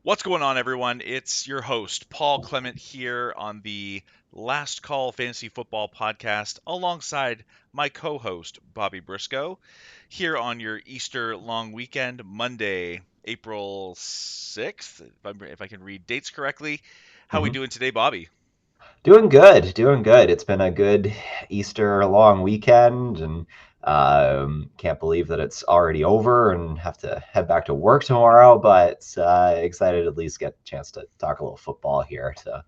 What's going on, everyone? It's your host, Paul Clement, here on the Last Call Fantasy Football Podcast, alongside my co host, Bobby Briscoe, here on your Easter long weekend, Monday, April 6th, if I can read dates correctly. How are we hmm doing today, Bobby? Doing good, doing good. It's been a good Easter long weekend, and can't believe that it's already over and have to head back to work tomorrow. But excited to at least get a chance to talk a little football here to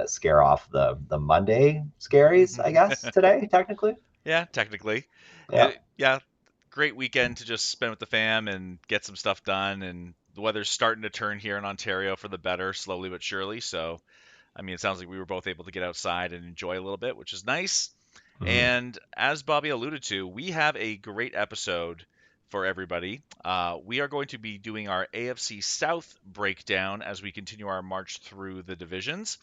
scare off the Monday scaries, I guess, today, technically. Yeah, technically. Yeah. Yeah, great weekend to just spend with the fam and get some stuff done. And the weather's starting to turn here in Ontario for the better, slowly but surely. So, I mean, it sounds like we were both able to get outside and enjoy a little bit, which is nice. Mhm. And as Bobby alluded to, we have a great episode for everybody. We are going to be doing our AFC South breakdown as we continue our march through the divisions.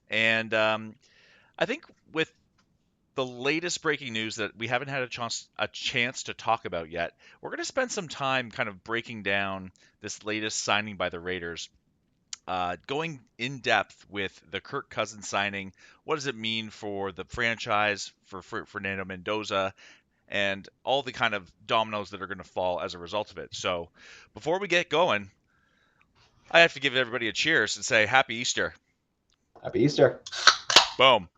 And I think with the latest breaking news that we haven't had a chance to talk about yet, we're going to spend some time kind of breaking down this latest signing by the Raiders, going in depth with the Kirk Cousins signing. What does it mean for the franchise, for Fernando Mendoza, and all the kind of dominoes that are going to fall as a result of it? So, before we get going, I have to give everybody a cheers and say Happy Easter. Happy Easter. Boom.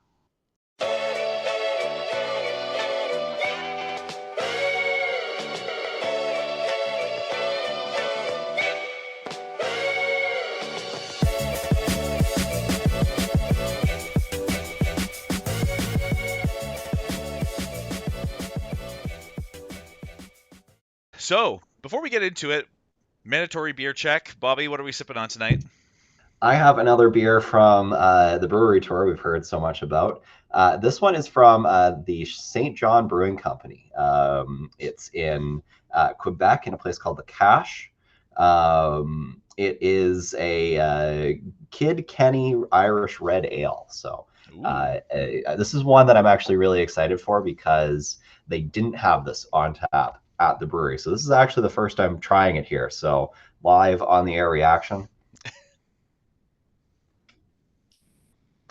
So, before we get into it, mandatory beer check. Bobby, what are we sipping on tonight? I have another beer from the brewery tour we've heard so much about. This one is from the St. John Brewing Company. It's in Quebec in a place called the Cache. It is a Kid Kenny Irish Red Ale. So Ooh. this is one that I'm actually really excited for because they didn't have this on tap at the brewery. So this is actually the first time trying it here. So live on the air reaction.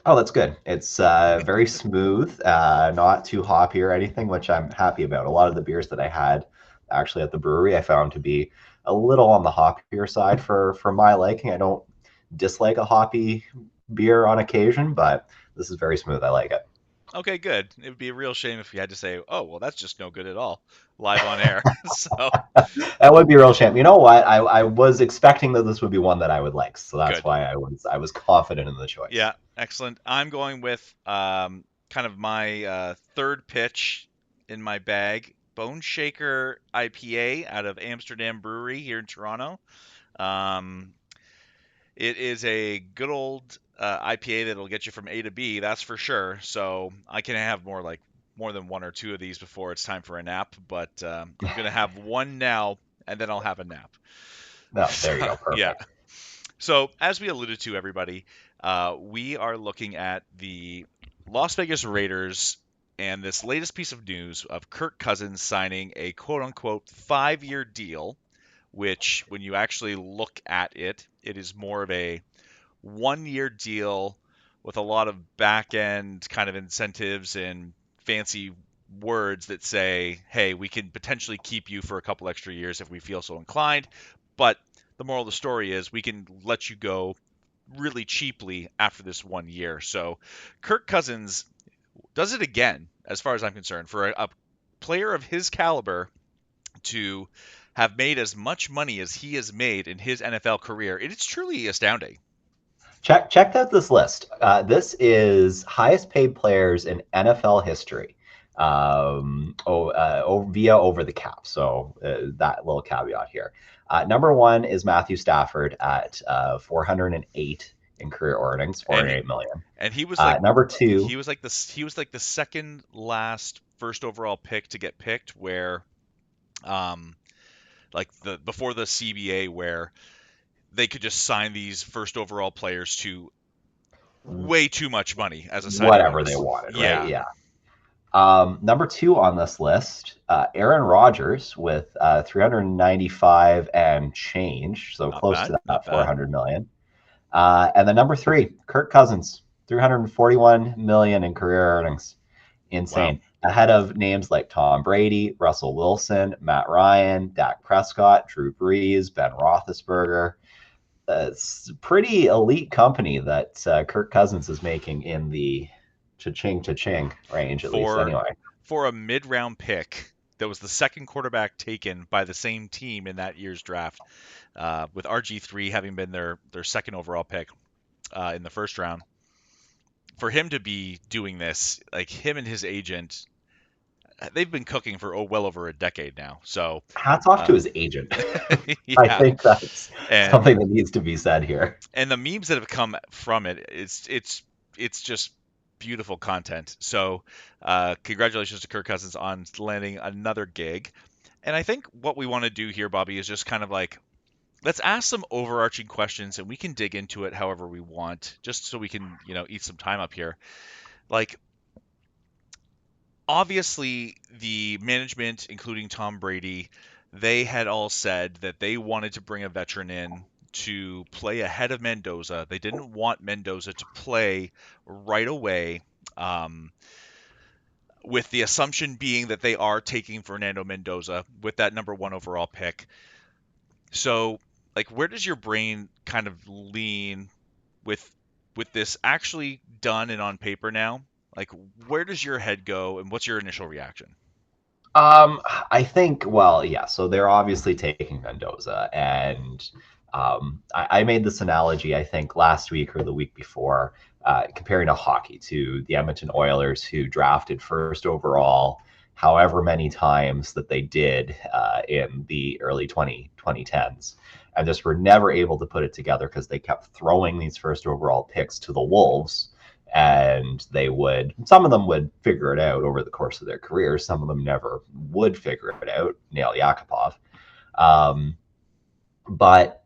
Oh, that's good. It's very smooth, not too hoppy or anything, which I'm happy about. A lot of the beers that I had actually at the brewery, I found to be a little on the hoppier side for my liking. I don't dislike a hoppy beer on occasion, but this is very smooth. I like it. Okay, good. It would be a real shame if you had to say, "Oh, well, that's just no good at all," live on air. So That would be a real shame. You know what? I was expecting that this would be one that I would like, so that's good. why I was confident in the choice. Yeah, excellent. I'm going with kind of my third pitch in my bag, Bone Shaker IPA out of Amsterdam Brewery here in Toronto. Um, it is a good old IPA that'll get you from A to B, that's for sure. So I can have more than one or two of these before it's time for a nap, but I'm gonna have one now, and then I'll have a nap. No, So, there you go. yeah. Perfect. So as we alluded to, everybody, we are looking at the Las Vegas Raiders and this latest piece of news of Kirk Cousins signing a quote-unquote 5-year deal, which, when you actually look at it, it is more of a 1-year deal with a lot of back-end kind of incentives and fancy words that say, hey, we can potentially keep you for a couple extra years if we feel so inclined. But the moral of the story is we can let you go really cheaply after this 1 year. So Kirk Cousins does it again, as far as I'm concerned, for a player of his caliber to have made as much money as he has made in his NFL career. It is truly astounding. Check out this list. This is highest paid players in NFL history, via over the cap. So that little caveat here. Number one is Matthew Stafford at 408 in career earnings, And 408 million. and he was like Number two, he was like the second last first overall pick to get picked, where um like the before the CBA, where they could just sign these first overall players to way too much money as a signing whatever they bonus. wanted, right? Yeah, Yeah. Number two on this list, Aaron Rodgers with 395 and change, so not close bad, to not that bad. 400 million. And the number three, Kirk Cousins, 341 million in career earnings. Wow. Insane. Ahead of names like Tom Brady, Russell Wilson, Matt Ryan, Dak Prescott, Drew Brees, Ben Roethlisberger. It's pretty elite company that Kirk Cousins is making in the cha-ching range, at least For anyway. for a mid-round pick that was the second quarterback taken by the same team in that year's draft, with RG3 having been their second overall pick in the first round, for him to be doing this, like him and his agent, they've been cooking for well over a decade now. So, Hats off to uh, his agent. I yeah, think that's and something that needs to be said here. the memes that have come from it, it's just beautiful content. So, congratulations to Kirk Cousins on landing another gig. And I think what we want to do here, Bobby, is just kind of like let's ask some overarching questions, and we can dig into it however we want, just so we can eat some time up here. Like obviously the management, including Tom Brady, they had all said that they wanted to bring a veteran in to play ahead of Mendoza. They didn't want Mendoza to play right away, um, with the assumption being that they are taking Fernando Mendoza with that number one overall pick. So, like, where does your brain kind of lean with this actually done and on paper now? Like, where does your head go, and what's your initial reaction? Um, I think, well, yeah, so they're obviously taking Mendoza. And I made this analogy, I think, last week or the week before, comparing to hockey to the Edmonton Oilers, who drafted first overall however many times that they did in the early 2010s. And just were never able to put it together because they kept throwing these first overall picks to the Wolves, and they would, some of them would figure it out over the course of their careers, some of them never would figure it out. Nail Yakupov. um, but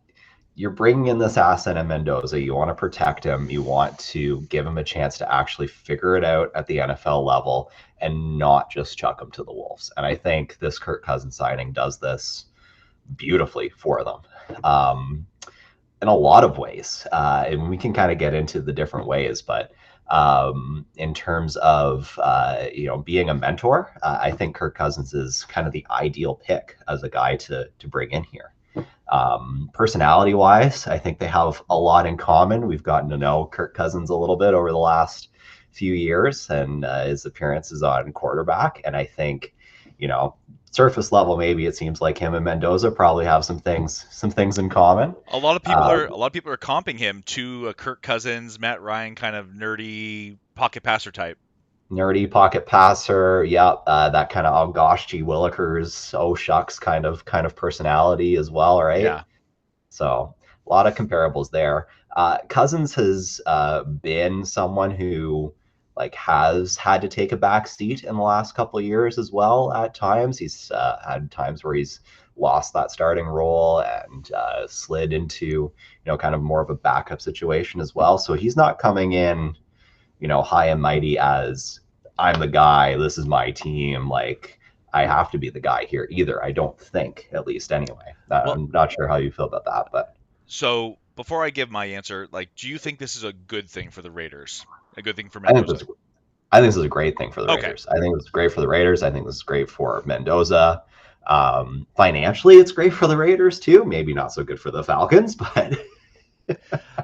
you're bringing in this asset in Mendoza. You want to protect him. You want to give him a chance to actually figure it out at the NFL level and not just chuck him to the Wolves. And I think this Kirk Cousins signing does this beautifully for them. Um, in a lot of ways. And we can kind of get into the different ways, but in terms of being a mentor, I think Kirk Cousins is kind of the ideal pick as a guy to bring in here. Personality wise, I think they have a lot in common. We've gotten to know Kirk Cousins a little bit over the last few years, and his appearances on quarterback. And I think, surface level, maybe it seems like him and Mendoza probably have some things in common. A lot of people are comping him to a Kirk Cousins, Matt Ryan kind of nerdy pocket passer type. Nerdy pocket passer, yep, that kind of oh gosh, gee willikers, oh shucks kind of personality as well, right? Yeah. So a lot of comparables there. Cousins has been someone who like has had to take a back seat in the last couple of years as well. At times, he's had times where he's lost that starting role and slid into kind of more of a backup situation as well. So he's not coming in high and mighty as I'm the guy. This is my team. Like I have to be the guy here either. I don't think, at least anyway. Well, I'm not sure how you feel about that, but so before I give my answer, like, do you think this is a good thing for the Raiders? A good thing for I think Mendoza? this I think this is a great thing for the Okay. Raiders. I think this is great for the Raiders. I think this is great for Mendoza. Financially, it's great for the Raiders too. Maybe not so good for the Falcons, but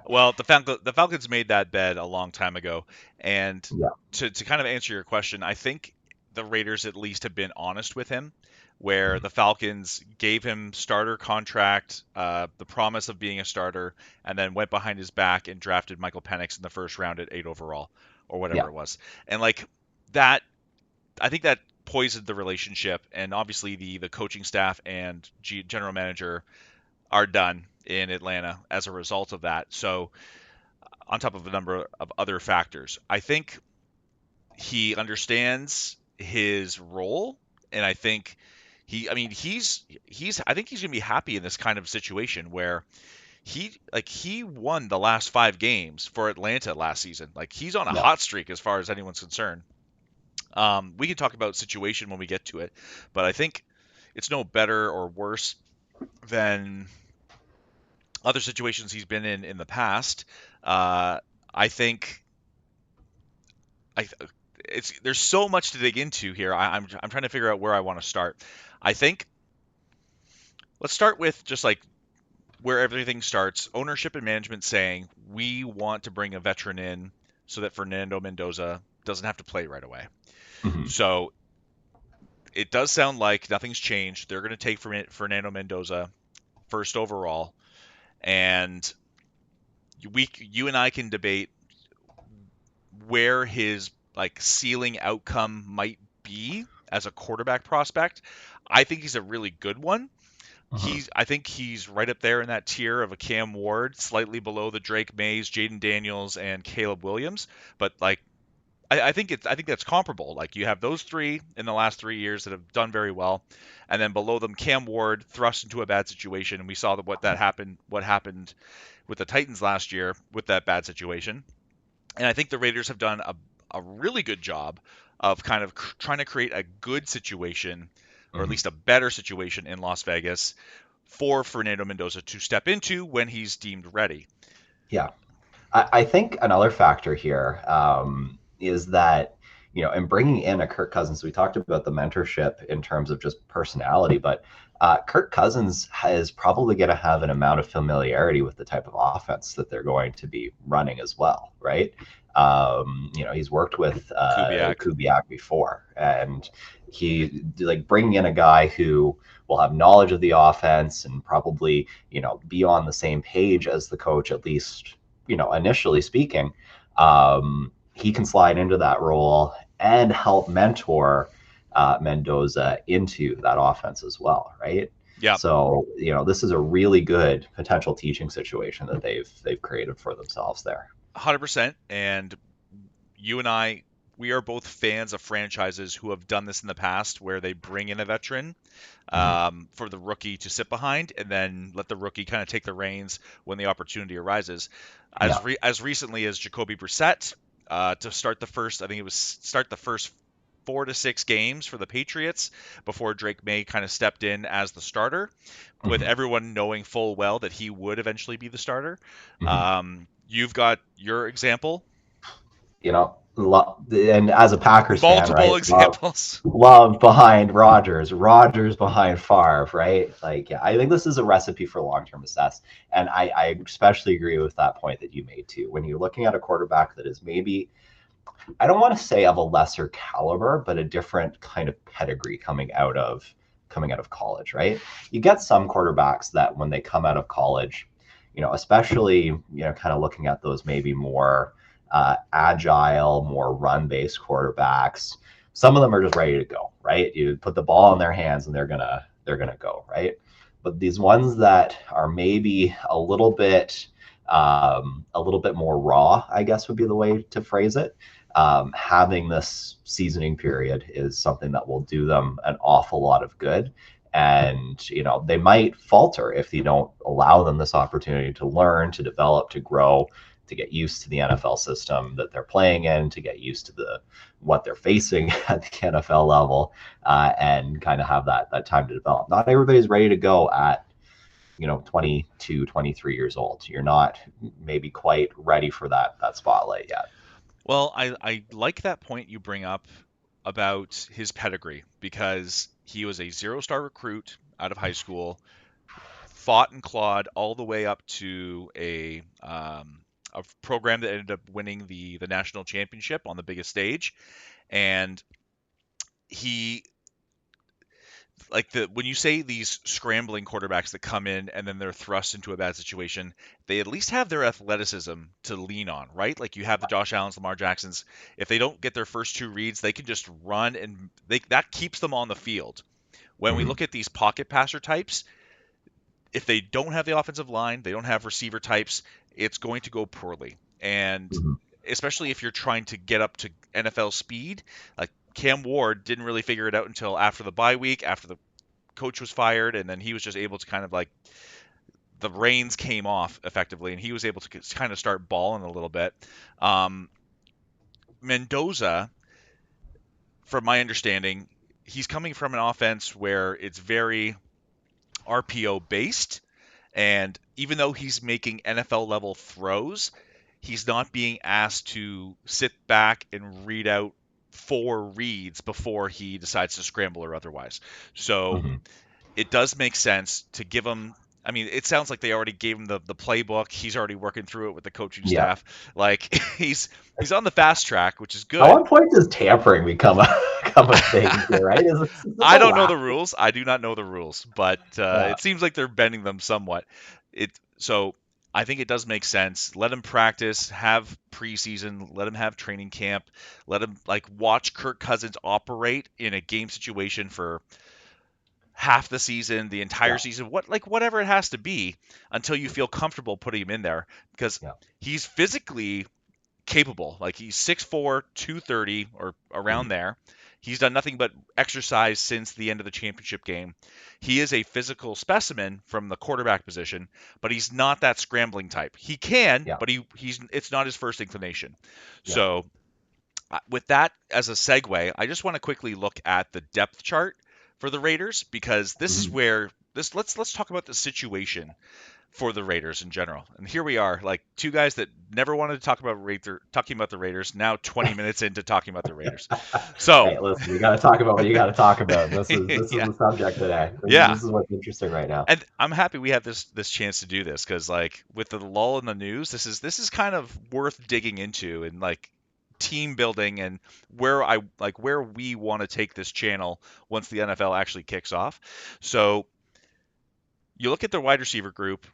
Well, the Falcons made that bet a long time ago, and yeah, to kind of answer your question, I think the Raiders at least have been honest with him, where the Falcons gave him starter contract, the promise of being a starter, and then went behind his back and drafted Michael Penix in the first round at 8 overall, or whatever yeah, it was, and like that, I think that poisoned the relationship, and obviously the coaching staff and general manager are done in Atlanta as a result of that. So on top of a number of other factors. I think he understands his role, and I think I mean, I think he's gonna be happy in this kind of situation where he won the last 5 games for Atlanta last season. Like he's on a yeah. hot streak as far as anyone's concerned. We can talk about situation when we get to it, but I think it's no better or worse than other situations he's been in the past. Uh, I think I it's there's so much to dig into here. I'm trying to figure out where I want to start. I think let's start with just like where everything starts. Ownership and management saying we want to bring a veteran in so that Fernando Mendoza doesn't have to play right away. Mhm. So it does sound like nothing's changed. They're going to take Fernando Mendoza first overall, and you and I can debate where his like ceiling outcome might be as a quarterback prospect. I think he's a really good one. Mhm. I think he's right up there in that tier of a Cam Ward, slightly below the Drake Mays, Jaden Daniels, and Caleb Williams. But like I think that's comparable. Like you have those three in the last 3 years that have done very well, and then below them Cam Ward thrust into a bad situation, and we saw what happened with the Titans last year with that bad situation. And I think the Raiders have done a really good job of kind of trying to create a good situation, or at Mhm. least a better situation in Las Vegas for Fernando Mendoza to step into when he's deemed ready. Yeah. I think another factor here is that, in bringing in a Kirk Cousins, we talked about the mentorship in terms of just personality, but Kirk Cousins is probably going to have an amount of familiarity with the type of offense that they're going to be running as well, right? He's worked with Kubiak. Kubiak before, and he like bringing in a guy who will have knowledge of the offense and probably be on the same page as the coach, at least initially speaking. He can slide into that role and help mentor Mendoza into that offense as well, right? Yeah, So this is a really good potential teaching situation that they've created for themselves there. 100%. And you and I, we are both fans of franchises who have done this in the past, where they bring in a veteran Mhm. for the rookie to sit behind, and then let the rookie kind of take the reins when the opportunity arises. Yeah. As recently as Jacoby Brissett to start the first, I think it was start the first 4 to 6 games for the Patriots before Drake May kind of stepped in as the starter, with Mhm. everyone knowing full well that he would eventually be the starter. Mhm. You've got your example, And as a Packers fan, right? multiple examples. Love behind Rodgers behind Favre, right? Like, yeah, I think this is a recipe for long-term success. And I especially agree with that point that you made too. When you're looking at a quarterback that is maybe, I don't want to say of a lesser caliber, but a different kind of pedigree coming out of college, right? You get some quarterbacks that when they come out of college, especially kind of looking at those maybe more agile, more run-based quarterbacks. Some of them are just ready to go, right? You put the ball in their hands and they're gonna go, right? But these ones that are maybe a little bit more raw, I guess would be the way to phrase it. Having this seasoning period is something that will do them an awful lot of good. And they might falter if you don't allow them this opportunity to learn, to develop, to grow, to get used to the NFL system that they're playing in, to get used to what they're facing at the NFL level, and kind of have that time to develop. Not everybody's ready to go at 22, 23 years old. You're not maybe quite ready for that spotlight yet. Well, I like that point you bring up about his pedigree, because he was a 0-star recruit out of high school, fought and clawed all the way up to a program that ended up winning the national championship on the biggest stage. And he like the when you say these scrambling quarterbacks that come in and then they're thrust into a bad situation, they at least have their athleticism to lean on, right? Like you have the Josh Allens, Lamar Jacksons. If they don't get their first two reads, they can just run, and that keeps them on the field. When we Mm-hmm. look at these pocket passer types, if they don't have the offensive line, they don't have receiver types, it's going to go poorly. And Mm-hmm. especially if you're trying to get up to NFL speed, like Cam Ward didn't really figure it out until after the bye week, after the coach was fired, and then he was just able to kind of like the reins came off effectively, and he was able to kind of start balling a little bit. Um, Mendoza, from my understanding, he's coming from an offense where it's very RPO based, and even though he's making NFL level throws, he's not being asked to sit back and read out four reads before he decides to scramble or otherwise. So Hmm. it does make sense to give him. I mean, it sounds like they already gave him the playbook. He's already working through it with the coaching Yeah. staff. Like he's on the fast track, which is At good. what point does tampering become a become a thing here, right? Is this I a don't know laugh? the rules. I do not know the rules, but Yeah. it seems like they're bending them somewhat. It so I think it does make sense. Let him practice, have preseason, let him have training camp, let him like watch Kirk Cousins operate in a game situation for half the season, the entire Yeah. season, whatever it has to be until you feel comfortable putting him in there because Yeah. he's physically capable. Like he's 6'4", 230 or around Mhm. there. He's done nothing but exercise since the end of the championship game. He is a physical specimen from the quarterback position, but he's not that scrambling type. He can, Yeah. but he's it's not his first inclination. Yeah. So with that as a segue, I just want to quickly look at the depth chart for the Raiders because this is Mhm. where this let's talk about the situation for the Raiders in general. And here we are, like two guys that never wanted to talk about talking about the Raiders. Now 20 minutes into talking about the Raiders. So Hey, listen, you got to talk about what you got to talk about. This is yeah, the subject today. yeah. This is what's interesting right now. And I'm happy we have this chance to do this because like with the lull in the news, this is kind of worth digging into and like team building and where we want to take this channel once the NFL actually kicks off. So you look at the wide receiver group.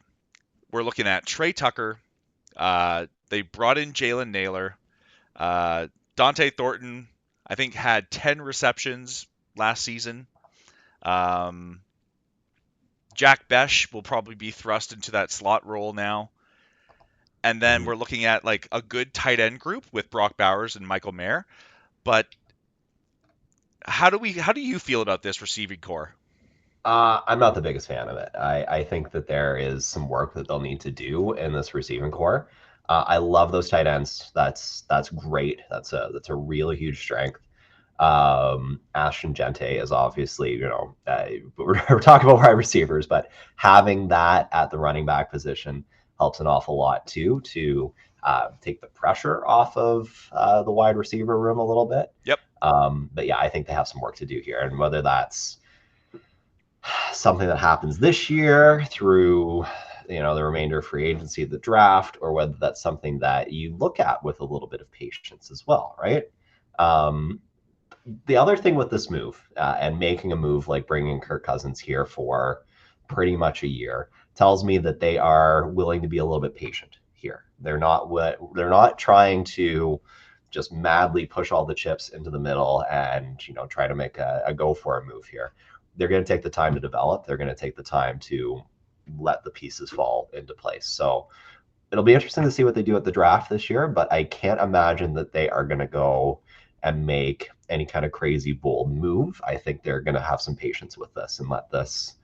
We're looking at Trey Tucker. They brought in Jalen Naylor. Dante Thornton, I think, had 10 receptions last season. Um, Jack Besh will probably be thrust into that slot role now. And then Mhm. we're looking at like a good tight end group with Brock Bowers and Michael Mayer. But how do you feel about this receiving core? I'm not the biggest fan of it. I think that there is some work that they'll need to do in this receiving core. I love those tight ends. That's great. That's a really huge strength. Ashton Gente is obviously, we're talking about wide receivers, but having that at the running back position helps an awful lot too to take the pressure off of the wide receiver room a little bit. Yep. But yeah, I think they have some work to do here, and whether that's something that happens this year through the remainder of free agency, the draft, or whether that's something that you look at with a little bit of patience as well, right? Um, the other thing with this move and making a move like bringing Kirk Cousins here for pretty much a year tells me that they are willing to be a little bit patient here. They're not trying to just madly push all the chips into the middle and try to make a go for a move here. They're going to take the time to develop. They're going to take the time to let the pieces fall into place. So it'll be interesting to see what they do at the draft this year, but I can't imagine that they are going to go and make any kind of crazy bold move. I think they're going to have some patience with this and let this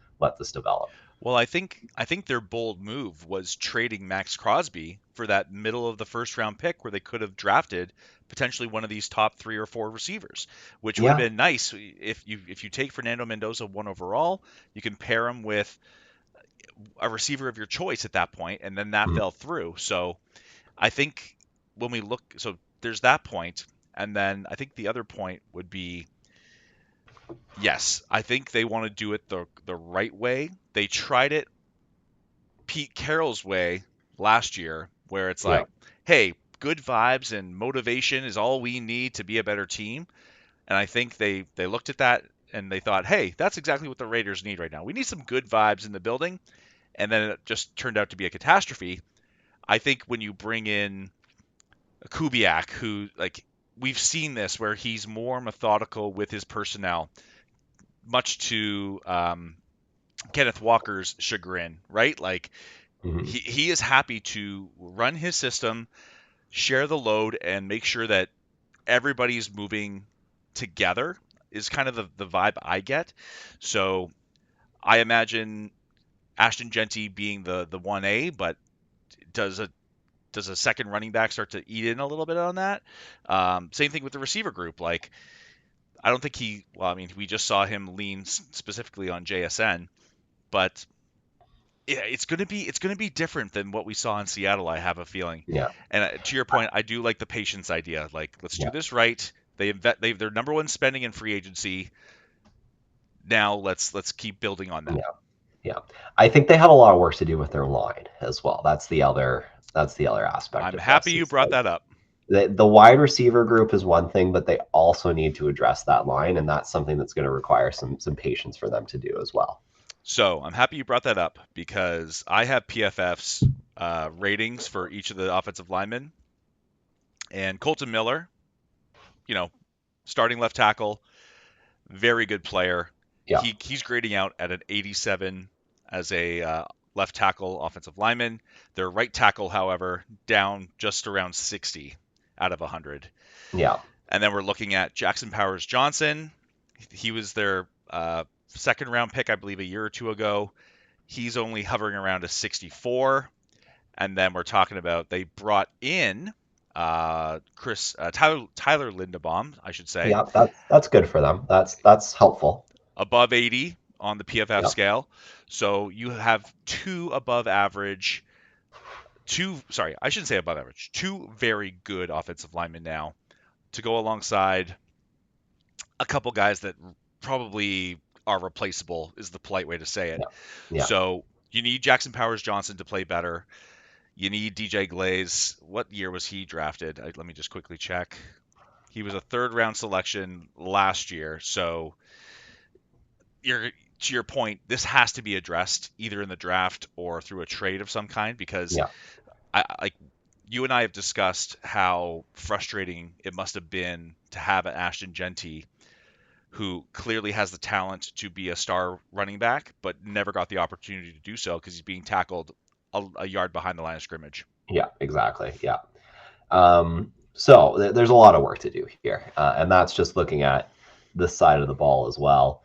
develop. Well, I think their bold move was trading Max Crosby for that middle of the first round pick where they could have drafted potentially one of these top 3 or 4 receivers, which would have Yeah. been nice if you take Fernando Mendoza 1 overall, you can pair him with a receiver of your choice at that point, and then that Mhm. fell through. So I think when we look, so there's that point, and then I think the other point would be yes, I think they want to do it the right way. They tried it Pete Carroll's way last year, where it's Yeah. like, hey, good vibes and motivation is all we need to be a better team. And I think they looked at that and they thought, hey, that's exactly what the Raiders need right now. We need some good vibes in the building. And then it just turned out to be a catastrophe. I think when you bring in Kubiak, who like we've seen this where he's more methodical with his personnel, much to Kenneth Walker's chagrin, right? Like Mhm. he is happy to run his system, share the load, and make sure that everybody's moving together is kind of the vibe I get. So I imagine Ashton Genty being the 1A, but does a second running back start to eat in a little bit on that? Same thing with the receiver group. Like I don't think well, I mean, we just saw him lean specifically on JSN, but yeah, it's gonna be different than what we saw in Seattle. I have a feeling, Yeah, and to your point, I do like the patience idea. Like, let's do yeah, this right. They're number one spending in free agency. Now let's keep building on yeah, that. yeah. I think they have a lot of work to do with their line as well. That's the other aspect I'm of happy this. you Is brought like that up. the wide receiver group is one thing, but they also need to address that line, and that's something that's going to require some patience for them to do as well. So I'm happy you brought that up because I have PFF's ratings for each of the offensive linemen, and Colton Miller, you know, starting left tackle, very good player. Yeah, He's grading out at an 87 as a left tackle offensive lineman. Their right tackle, however, down just around 60 out of 100. yeah, And then we're looking at Jackson Powers Johnson. He was their second round pick, I believe, a year or two ago. He's only hovering around a 64. And then we're talking about they brought in Tyler Lindebaum, I should say, yeah. That's good for them. That's helpful. above 80 on the PFF Yeah, scale. So you have two above average, two, sorry, I shouldn't say above average, two very good offensive linemen now to go alongside a couple guys that probably are replaceable, is the polite way to say it. yeah, yeah, So you need Jackson Powers Johnson to play better. You need DJ Glaze. What year was he drafted? Let me just quickly check. He was a third round selection last year. So you're to your point, this has to be addressed either in the draft or through a trade of some kind because yeah, like you and I have discussed how frustrating it must have been to have an Ashton Genty who clearly has the talent to be a star running back, but never got the opportunity to do so because he's being tackled a yard behind the line of scrimmage. yeah. Exactly. Yeah. So there's a lot of work to do here, and that's just looking at this side of the ball as well.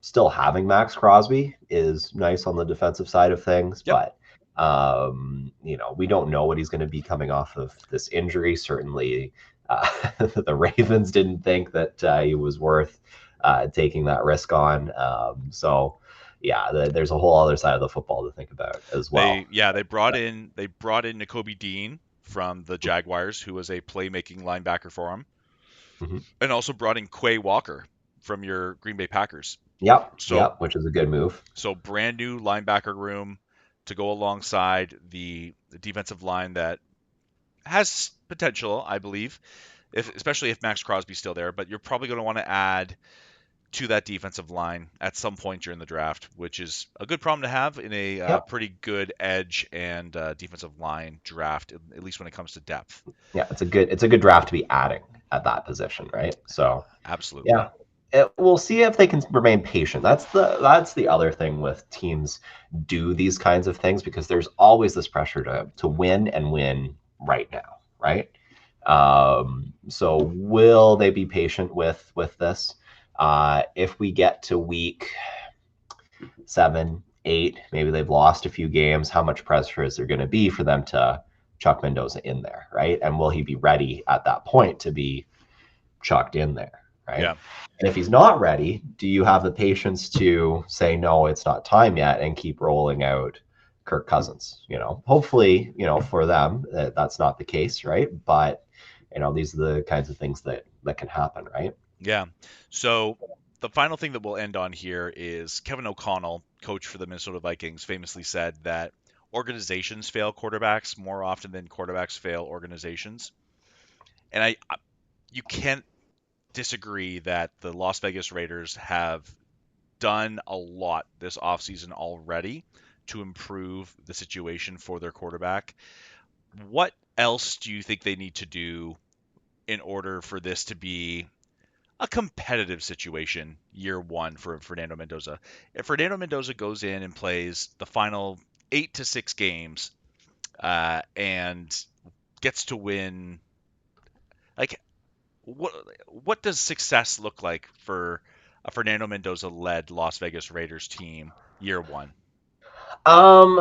Still having Max Crosby is nice on the defensive side of things, Yep. but we don't know what he's going to be coming off of this injury. Certainly, the Ravens didn't think that he was worth taking that risk on. Yeah, there's a whole other side of the football to think about as well. They brought in Nakobe Dean from the Jaguars, who was a playmaking linebacker for him, Mhm. and also brought in Quay Walker from your Green Bay Packers. Yep, So yep, which is a good move. so brand new linebacker room to go alongside the defensive line that has potential, I believe, especially if Max Crosby's still there. But you're probably going to want to add to that defensive line at some point during the draft, which is a good problem to have in a Yep. pretty good edge and defensive line draft, at least when it comes to depth. Yeah, it's a good draft to be adding at that position, right? So Absolutely. yeah, we'll see if they can remain patient. That's the other thing with teams do these kinds of things because there's always this pressure to win and win right now, right? So will they be patient with this? If we get to week 7, 8, maybe they've lost a few games. How much pressure is there going to be for them to chuck Mendoza in there, right? And will he be ready at that point to be chucked in there, right? Yeah. And if he's not ready, do you have the patience to say, no, it's not time yet and keep rolling out Kirk Cousins? Hopefully, for them, that's not the case, right? But, these are the kinds of things that can happen, right? Yeah. So the final thing that we'll end on here is Kevin O'Connell, coach for the Minnesota Vikings, famously said that organizations fail quarterbacks more often than quarterbacks fail organizations. And you can't disagree that the Las Vegas Raiders have done a lot this offseason already to improve the situation for their quarterback. What else do you think they need to do in order for this to be a competitive situation year one for Fernando Mendoza? If Fernando Mendoza goes in and plays the final 8 to 6 games and gets to win, like what what does success look like for a Fernando Mendoza led Las Vegas Raiders team year one? Um,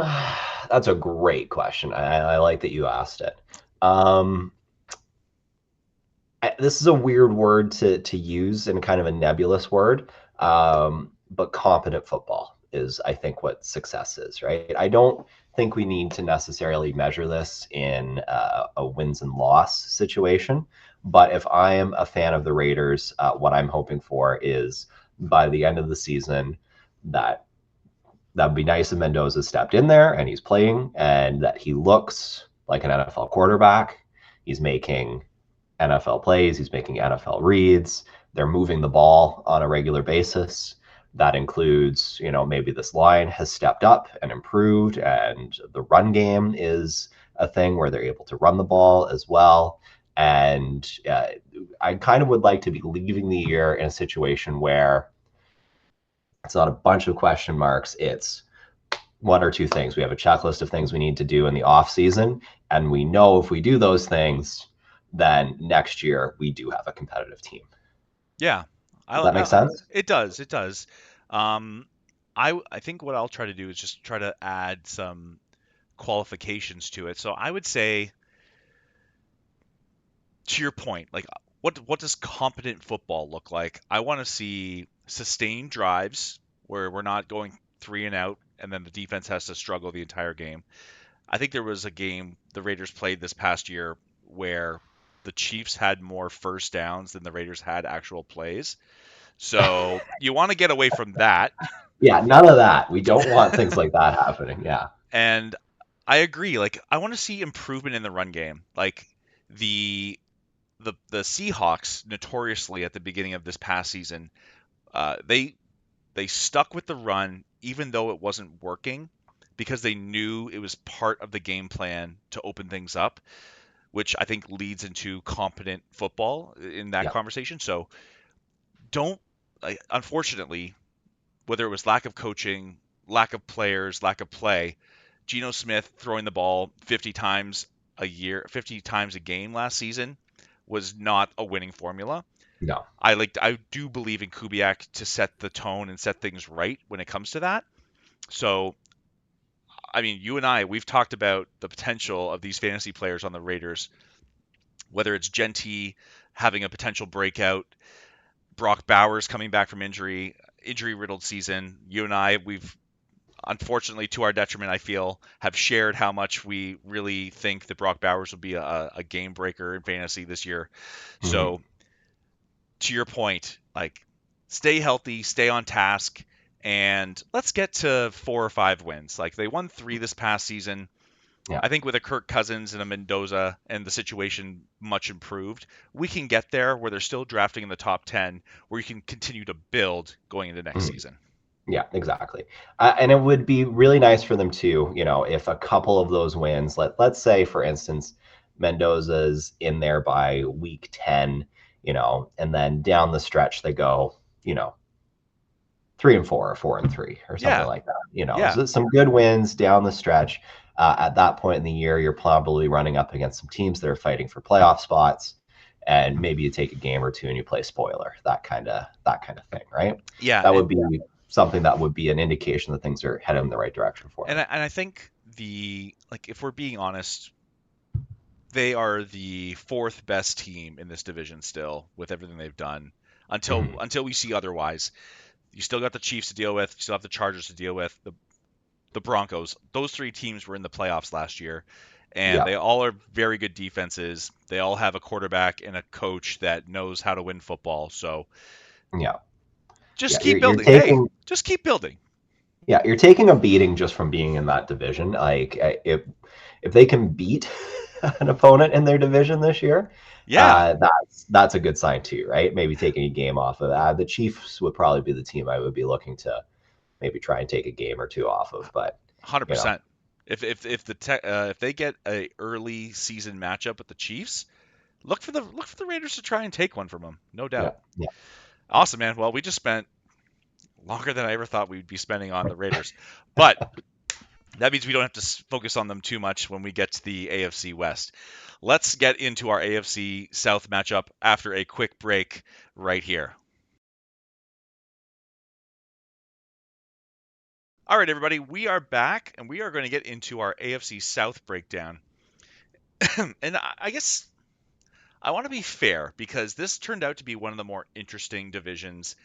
that's a great question. I like that you asked it. Um, this is a weird word to use and kind of a nebulous word, but competent football is I think what success is, right? I don't think we need to necessarily measure this in a wins and loss situation. But if I am a fan of the Raiders, what I'm hoping for is by the end of the season that would be nice if Mendoza stepped in there and he's playing and that he looks like an NFL quarterback. He's making NFL plays, he's making NFL reads. They're moving the ball on a regular basis. That includes, maybe this line has stepped up and improved, and the run game is a thing where they're able to run the ball as well. And I kind of would like to be leaving the year in a situation where it's not a bunch of question marks. It's one or two things. We have a checklist of things we need to do in the off season, and we know if we do those things, then next year we do have a competitive team. Yeah, Does that make sense? it does. It does. Um, I think what I'll try to do is just try to add some qualifications to it. So I would say, to your point, like what does competent football look like? I want to see sustained drives where we're not going three and out and then the defense has to struggle the entire game. I think there was a game the Raiders played this past year where the Chiefs had more first downs than the Raiders had actual plays. So you want to get away from that. Yeah, none of that. We don't want things like that happening. Yeah. And I agree. Like I want to see improvement in the run game. Like the the Seahawks notoriously at the beginning of this past season, they stuck with the run even though it wasn't working because they knew it was part of the game plan to open things up, which I think leads into competent football in that Yeah. conversation. So don't, unfortunately, whether it was lack of coaching, lack of players, lack of play, Geno Smith throwing the ball 50 times a year, 50 times a game last season was not a winning formula. No. I do believe in Kubiak to set the tone and set things right when it comes to that. So I mean, you and we've talked about the potential of these fantasy players on the Raiders, whether it's Genty having a potential breakout, Brock Bowers coming back from injury riddled season. You and we've unfortunately, to our detriment, I feel, have shared how much we really think that Brock Bowers will be a game breaker in fantasy this year. Mm-hmm. So to your point, like stay healthy, stay on task, and let's get to 4 or 5 wins. Like they won 3 this past season. Yeah. I think with a Kirk Cousins and a Mendoza and the situation much improved, we can get there where they're still drafting in the top 10, where you can continue to build going into next Mm-hmm. season. Yeah, exactly. And it would be really nice for them too, if a couple of those wins, let's say, for instance, Mendoza's in there by week 10, and then down the stretch they go, 3-4 or 4-3 or something Yeah, like that. yeah, So some good wins down the stretch. At that point in the year, you're probably running up against some teams that are fighting for playoff spots, and maybe you take a game or two and you play spoiler, that kind of thing, right? yeah. That would be something that would be an indication that things are headed in the right direction for them. And I think if we're being honest, they are the fourth best team in this division still with everything they've done Mm-hmm. until we see otherwise. You still got the Chiefs to deal with, you still have the Chargers to deal with, the Broncos. Those 3 teams were in the playoffs last year, and Yeah, they all are very good defenses. They all have a quarterback and a coach that knows how to win football. So yeah, just yeah. keep You're building. Hey, taking just keep building. you're taking a beating just from being in that division. Like if they can beat an opponent in their division this year, Yeah, that's a good sign too, right? Maybe taking a game off of the Chiefs would probably be the team I would be looking to maybe try and take a game or two off of. But 100%. If they get a early season matchup with the Chiefs, look for the Raiders to try and take one from them. No yeah, doubt. yeah, Awesome, man. Well, we just spent longer than I ever thought we'd be spending on the Raiders, but that means we don't have to focus on them too much when we get to the AFC West. Let's get into our AFC South matchup after a quick break right here. All right, everybody, we are back and we are going to get into our AFC South breakdown. And I guess I want to be fair because this turned out to be one of the more interesting divisions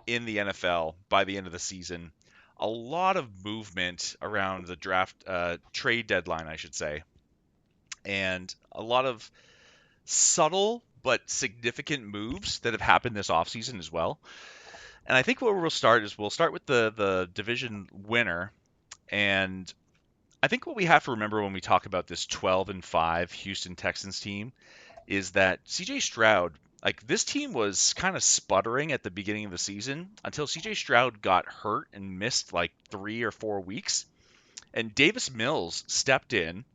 in the NFL by the end of the season. a lot of movement around the draft trade deadline, I should say, and a lot of subtle but significant moves that have happened this offseason as well. And I think where we'll start is we'll start with the division winner. And I think what we have to remember when we talk about this 12-5 Houston Texans team is that CJ Stroud, like this team was kind of sputtering at the beginning of the season until CJ Stroud got hurt and missed like 3 or 4 weeks. And Davis Mills stepped in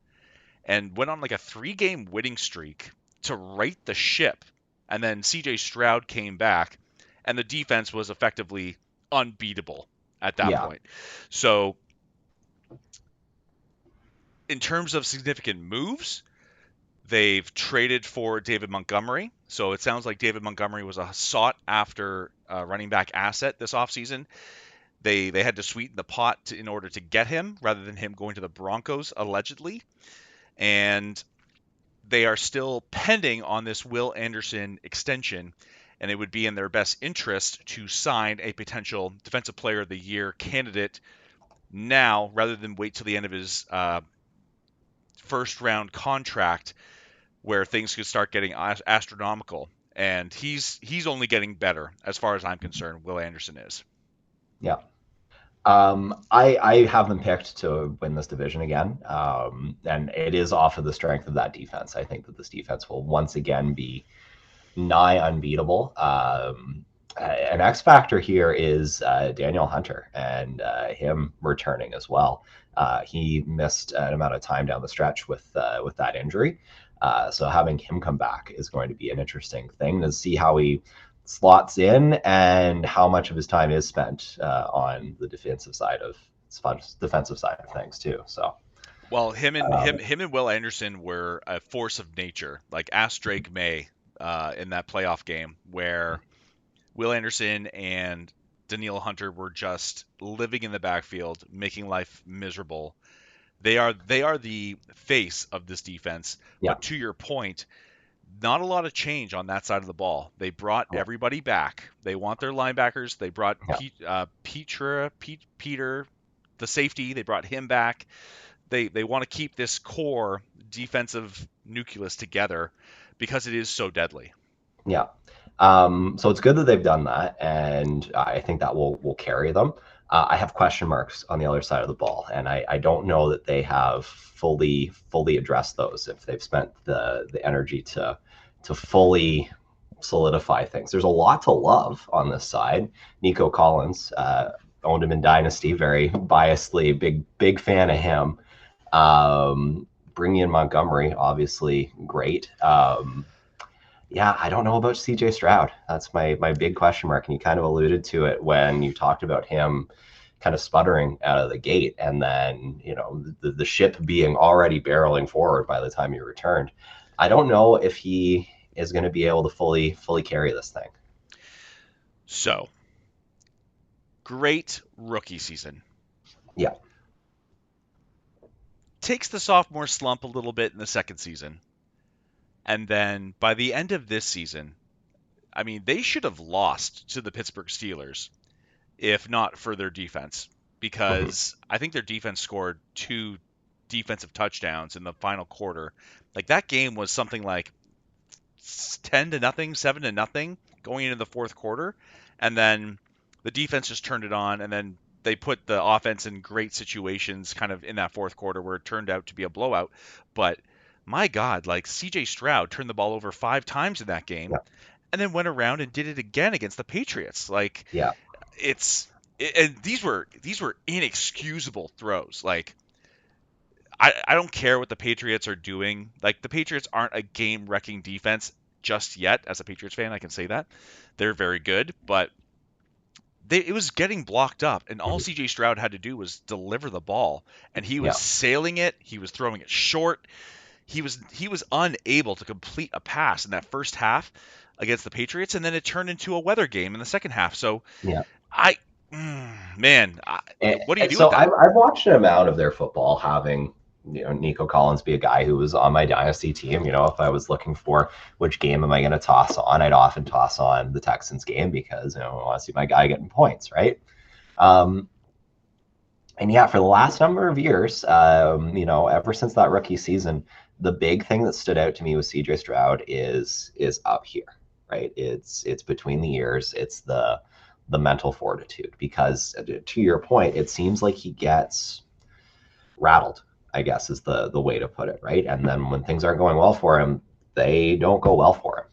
and went on like a 3 game winning streak to right the ship. And then CJ Stroud came back, and the defense was effectively unbeatable at that Yeah, point. So, in terms of significant moves, they've traded for David Montgomery. So it sounds like David Montgomery was a sought after running back asset this offseason. They had to sweeten the pot in order to get him rather than him going to the Broncos, allegedly. And they are still pending on this Will Anderson extension, and it would be in their best interest to sign a potential Defensive Player of the Year candidate now rather than wait till the end of his first round contract where things could start getting astronomical. And he's only getting better as far as I'm concerned. Will Anderson is. yeah. I have them picked to win this division again, and it is off of the strength of that defense. I think that this defense will once again be nigh unbeatable. An X factor here is Daniel Hunter and him returning as well. He missed an amount of time down the stretch with that injury, so having him come back is going to be an interesting thing to see how he slots in and how much of his time is spent on the defensive side of things too. So Well, um, him and Will Anderson were a force of nature. Like ask Drake May in that playoff game where Will Anderson and Daniil Hunter were just living in the backfield, making life miserable. They are the face of this defense. yeah, But to your point, not a lot of change on that side of the ball. They brought yeah, everybody back. They want their linebackers. They brought yeah, Peter, the safety. They brought him back. They want to keep this core defensive nucleus together because it is so deadly. yeah. So it's good that they've done that, and I think that will carry them. I have question marks on the other side of the ball, and I don't know that they have fully addressed those. If they've spent the energy to fully solidify things, there's a lot to love on this side. Nico Collins, owned him in Dynasty, very biasedly, big fan of him. Bringing in Montgomery, obviously great. Yeah, I don't know about CJ Stroud. That's my big question mark. And you kind of alluded to it when you talked about him kind of sputtering out of the gate, and then the ship being already barreling forward by the time he returned. I don't know if he is going to be able to fully carry this thing. So great rookie season. Yeah, Takes the sophomore slump a little bit in the second season. And then by the end of this season, I mean, they should have lost to the Pittsburgh Steelers if not for their defense, mm-hmm. because I think their defense scored 2 defensive touchdowns in the final quarter. Like that game was something like 10-0, 7-0 going into the fourth quarter, and then the defense just turned it on, and then they put the offense in great situations kind of in that fourth quarter where it turned out to be a blowout. But my God, like CJ Stroud turned the ball over 5 times in that game Yeah, and then went around and did it again against the Patriots. Like yeah, it's and these were inexcusable throws. Like I don't care what the Patriots are doing. Like the Patriots aren't a game wrecking defense just yet. As a Patriots fan, I can say that they're very good, but it was getting blocked up, and all mm-hmm. CJ Stroud had to do was deliver the ball, and he was Yeah, sailing it. He was throwing it short. He was unable to complete a pass in that first half against the Patriots, and then it turned into a weather game in the second half. So yeah. I, man, what do you And do with so that? I've watched an amount of their football, having Nico Collins be a guy who was on my dynasty team. If I was looking for which game am I going to toss on, I'd often toss on the Texans game because I want to see my guy getting points, right? Um, And yeah, for the last number of years, ever since that rookie season, the big thing that stood out to me with CJ Stroud is up here, right? It's between the ears. It's the mental fortitude because to your point, it seems like he gets rattled, I guess is the way to put it, right? And then when things aren't going well for him, they don't go well for him.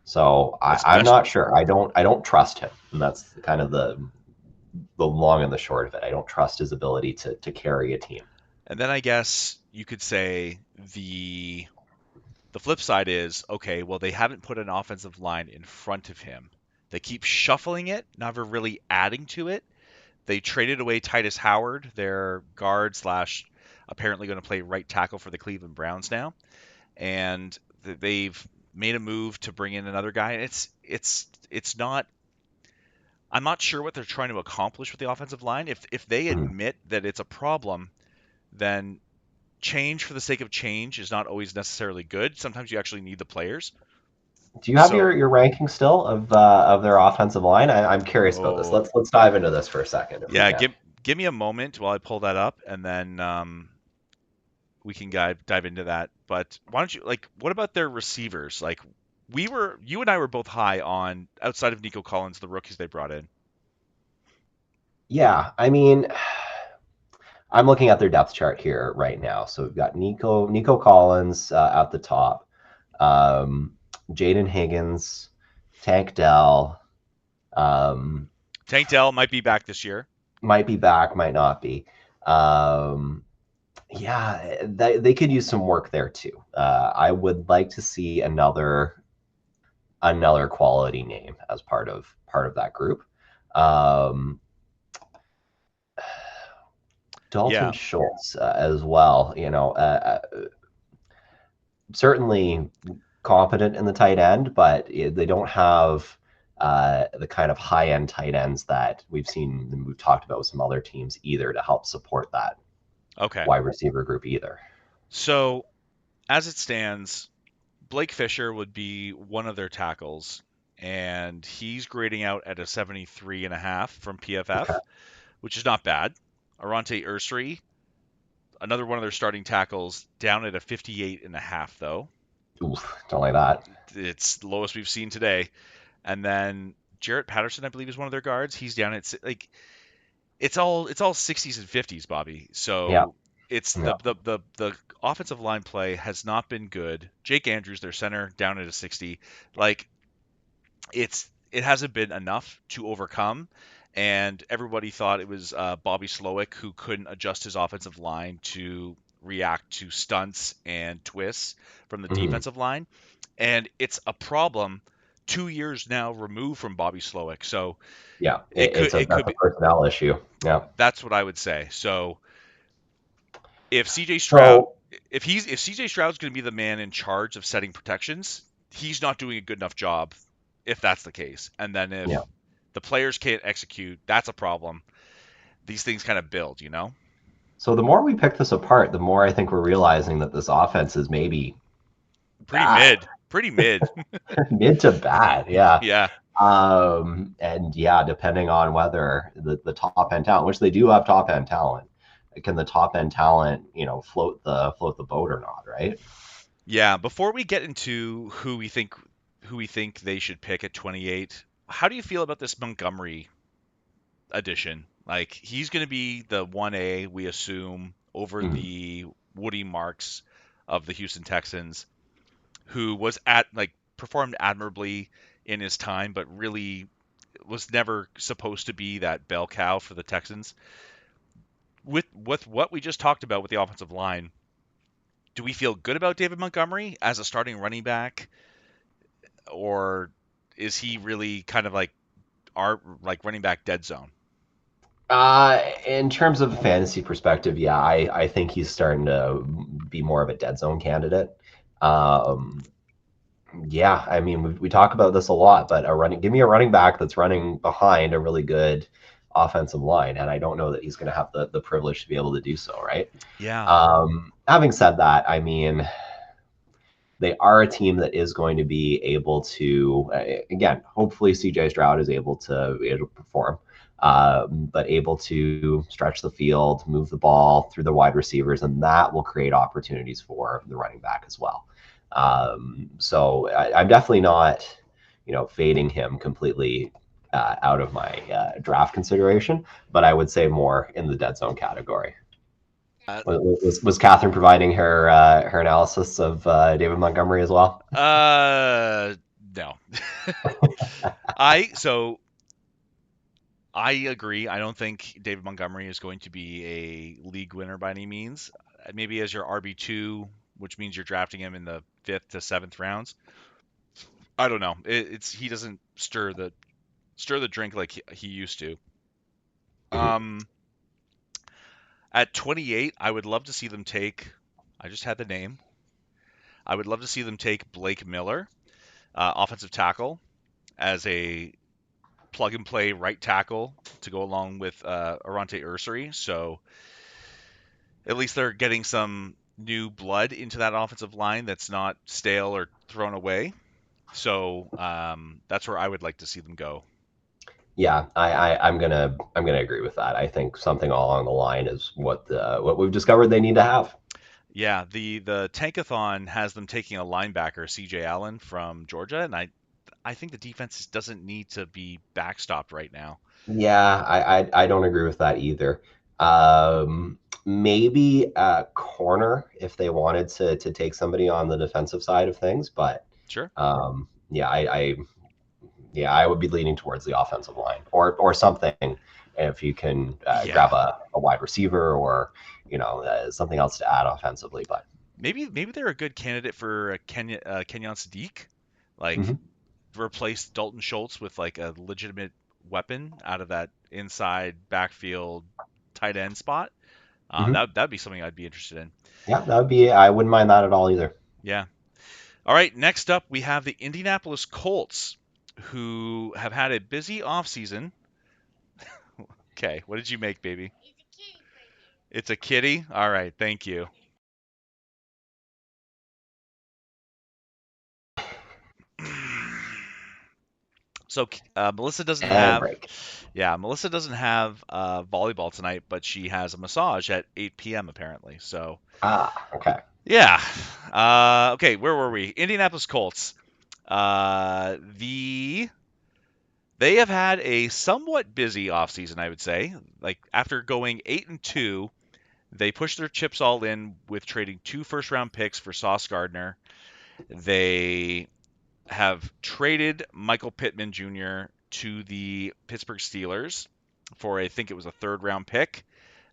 So I'm Especially, not sure. I don't trust him, and that's kind of the long and the short of it. I don't trust his ability to carry a team. and then I guess you could say the flip side is okay. Well, they haven't put an offensive line in front of him. They keep shuffling it, never really adding to it. They traded away Titus Howard, their guard slash apparently going to play right tackle for the Cleveland Browns now, and they've made a move to bring in another guy. And it's not. I'm not sure what they're trying to accomplish with the offensive line. If they Mm. admit that it's a problem, then change for the sake of change is not always necessarily good. Sometimes you actually need the players. Do you have So, your ranking still of their offensive line? I'm curious about this. oh Let's dive into this for a second if we yeah, can. give me a moment while I pull that up, and then we can dive into that. But why don't you like what about their receivers? Like you and I were both high on outside of Nico Collins, the rookies they brought in. Yeah, I mean, I'm looking at their depth chart here right now. So we've got Nico Collins at the top, um, Jaden Higgins, Tank Dell, um, Tank Dell might be back this year. might be back, might not be. Um, yeah, they could use some work there too. I would like to see another quality name as part of that group. Um, Dalton Yeah, Schultz as well. Certainly competent in the tight end, but they don't have the kind of high end tight ends that we've seen and we've talked about with some other teams either to help support that okay. wide receiver group either. So as it stands, Blake Fisher would be one of their tackles, and he's grading out at a 73.5 from Okay. PFF, which is not bad. Arante Ursary, another one of their starting tackles, down at a 58.5 though. Oof, don't like that. It's the lowest we've seen today. And then Jarrett Patterson, I believe, is one of their guards. He's down at like it's all 60s and 50s, Bobby. Yeah. So it's Yeah. the offensive line play has not been good. Jake Andrews, their center, down at a 60. Like it hasn't been enough to overcome. And everybody thought it was Bobby Slowick who couldn't adjust his offensive line to react to stunts and twists from the Mhm. defensive line. And it's a problem 2 years now removed from Bobby Slowick. So Yeah. it could it That's could a be personnel issue. Yeah. that's what I would say. So if CJ Stroud So if CJ Stroud's going to be the man in charge of setting protections, he's not doing a good enough job if that's the case. And then yeah. if the players can't execute, that's a problem. These things kind of build, you know? So the more we pick this apart, the more I think we're realizing that this offense is maybe Pretty bad, mid. Pretty mid. mid to bad. Yeah. Yeah. And yeah, depending on whether the top end talent, which they do have top end talent, can the top end talent, float the boat or not, right? Yeah, before we get into who we think they should pick at 28, how do you feel about this Montgomery addition? Like he's going to be the 1A, we assume, over Mm, the Woody Marks of the Houston Texans, who was at like performed admirably in his time, but really was never supposed to be that bell cow for the Texans. With what we just talked about with the offensive line, do we feel good about David Montgomery as a starting running back, or is he really kind of like our like running back dead zone? in terms of fantasy perspective, yeah, I think he's starting to be more of a dead zone candidate. Um, yeah, I mean, we talk about this a lot, but give me a running back that's running behind a really good offensive line, and I don't know that he's going to have the privilege to be able to do so, right? Yeah, Having said that, I mean, they are a team that is going to be able to, again, hopefully CJ Stroud is able to perform. but able to stretch the field, move the ball through the wide receivers, and that will create opportunities for the running back as well. So I'm definitely not, fading him completely out of my draft consideration, but I would say more in the dead zone category. Uh, Was Catherine providing her analysis of David Montgomery as well? uh no. So I agree. I don't think David Montgomery is going to be a league winner by any means. Maybe as your RB2, which means you're drafting him in the 5th to 7th rounds. I don't know. It's he doesn't stir the drink like he used to. Mhm. Um, at 28, I would love to see them take. I just had the name. I would love to see them take Blake Miller, offensive tackle, as a plug and play right tackle to go along with Arante Ursary. So at least they're getting some new blood into that offensive line that's not stale or thrown away. So that's where I would like to see them go. Yeah, I'm gonna agree with that. I think something along the line is what we've discovered they need to have. Yeah, the Tankathon has them taking a linebacker, C.J. Allen from Georgia, and I think the defense doesn't need to be backstopped right now. Yeah, I don't agree with that either. Maybe a corner if they wanted to take somebody on the defensive side of things, but Sure. yeah, yeah, I would be leaning towards the offensive line or something if you can Yeah. grab a wide receiver or something else to add offensively. But Maybe they're a good candidate for Kenyon Sadiq, like mhm, replace Dalton Schultz with like a legitimate weapon out of that inside backfield tight end spot. mhm. That'd be something I'd be interested in. Yeah, that would be. I wouldn't mind that at all either. Yeah. All right. Next up, we have the Indianapolis Colts, who have had a busy offseason. Okay, what did you make, baby? It's a kitty. All right, thank you. So Melissa doesn't And have, break. yeah, Melissa doesn't have volleyball tonight, but she has a massage at 8 p.m. apparently. So Ah, okay. yeah. Okay, where were we? Indianapolis Colts. They have had a somewhat busy offseason, I would say. Like after going 8-2, they pushed their chips all in with trading 2 first-round picks for Sauce Gardner. They have traded Michael Pittman Jr. to the Pittsburgh Steelers for I think it was a 3rd-round pick.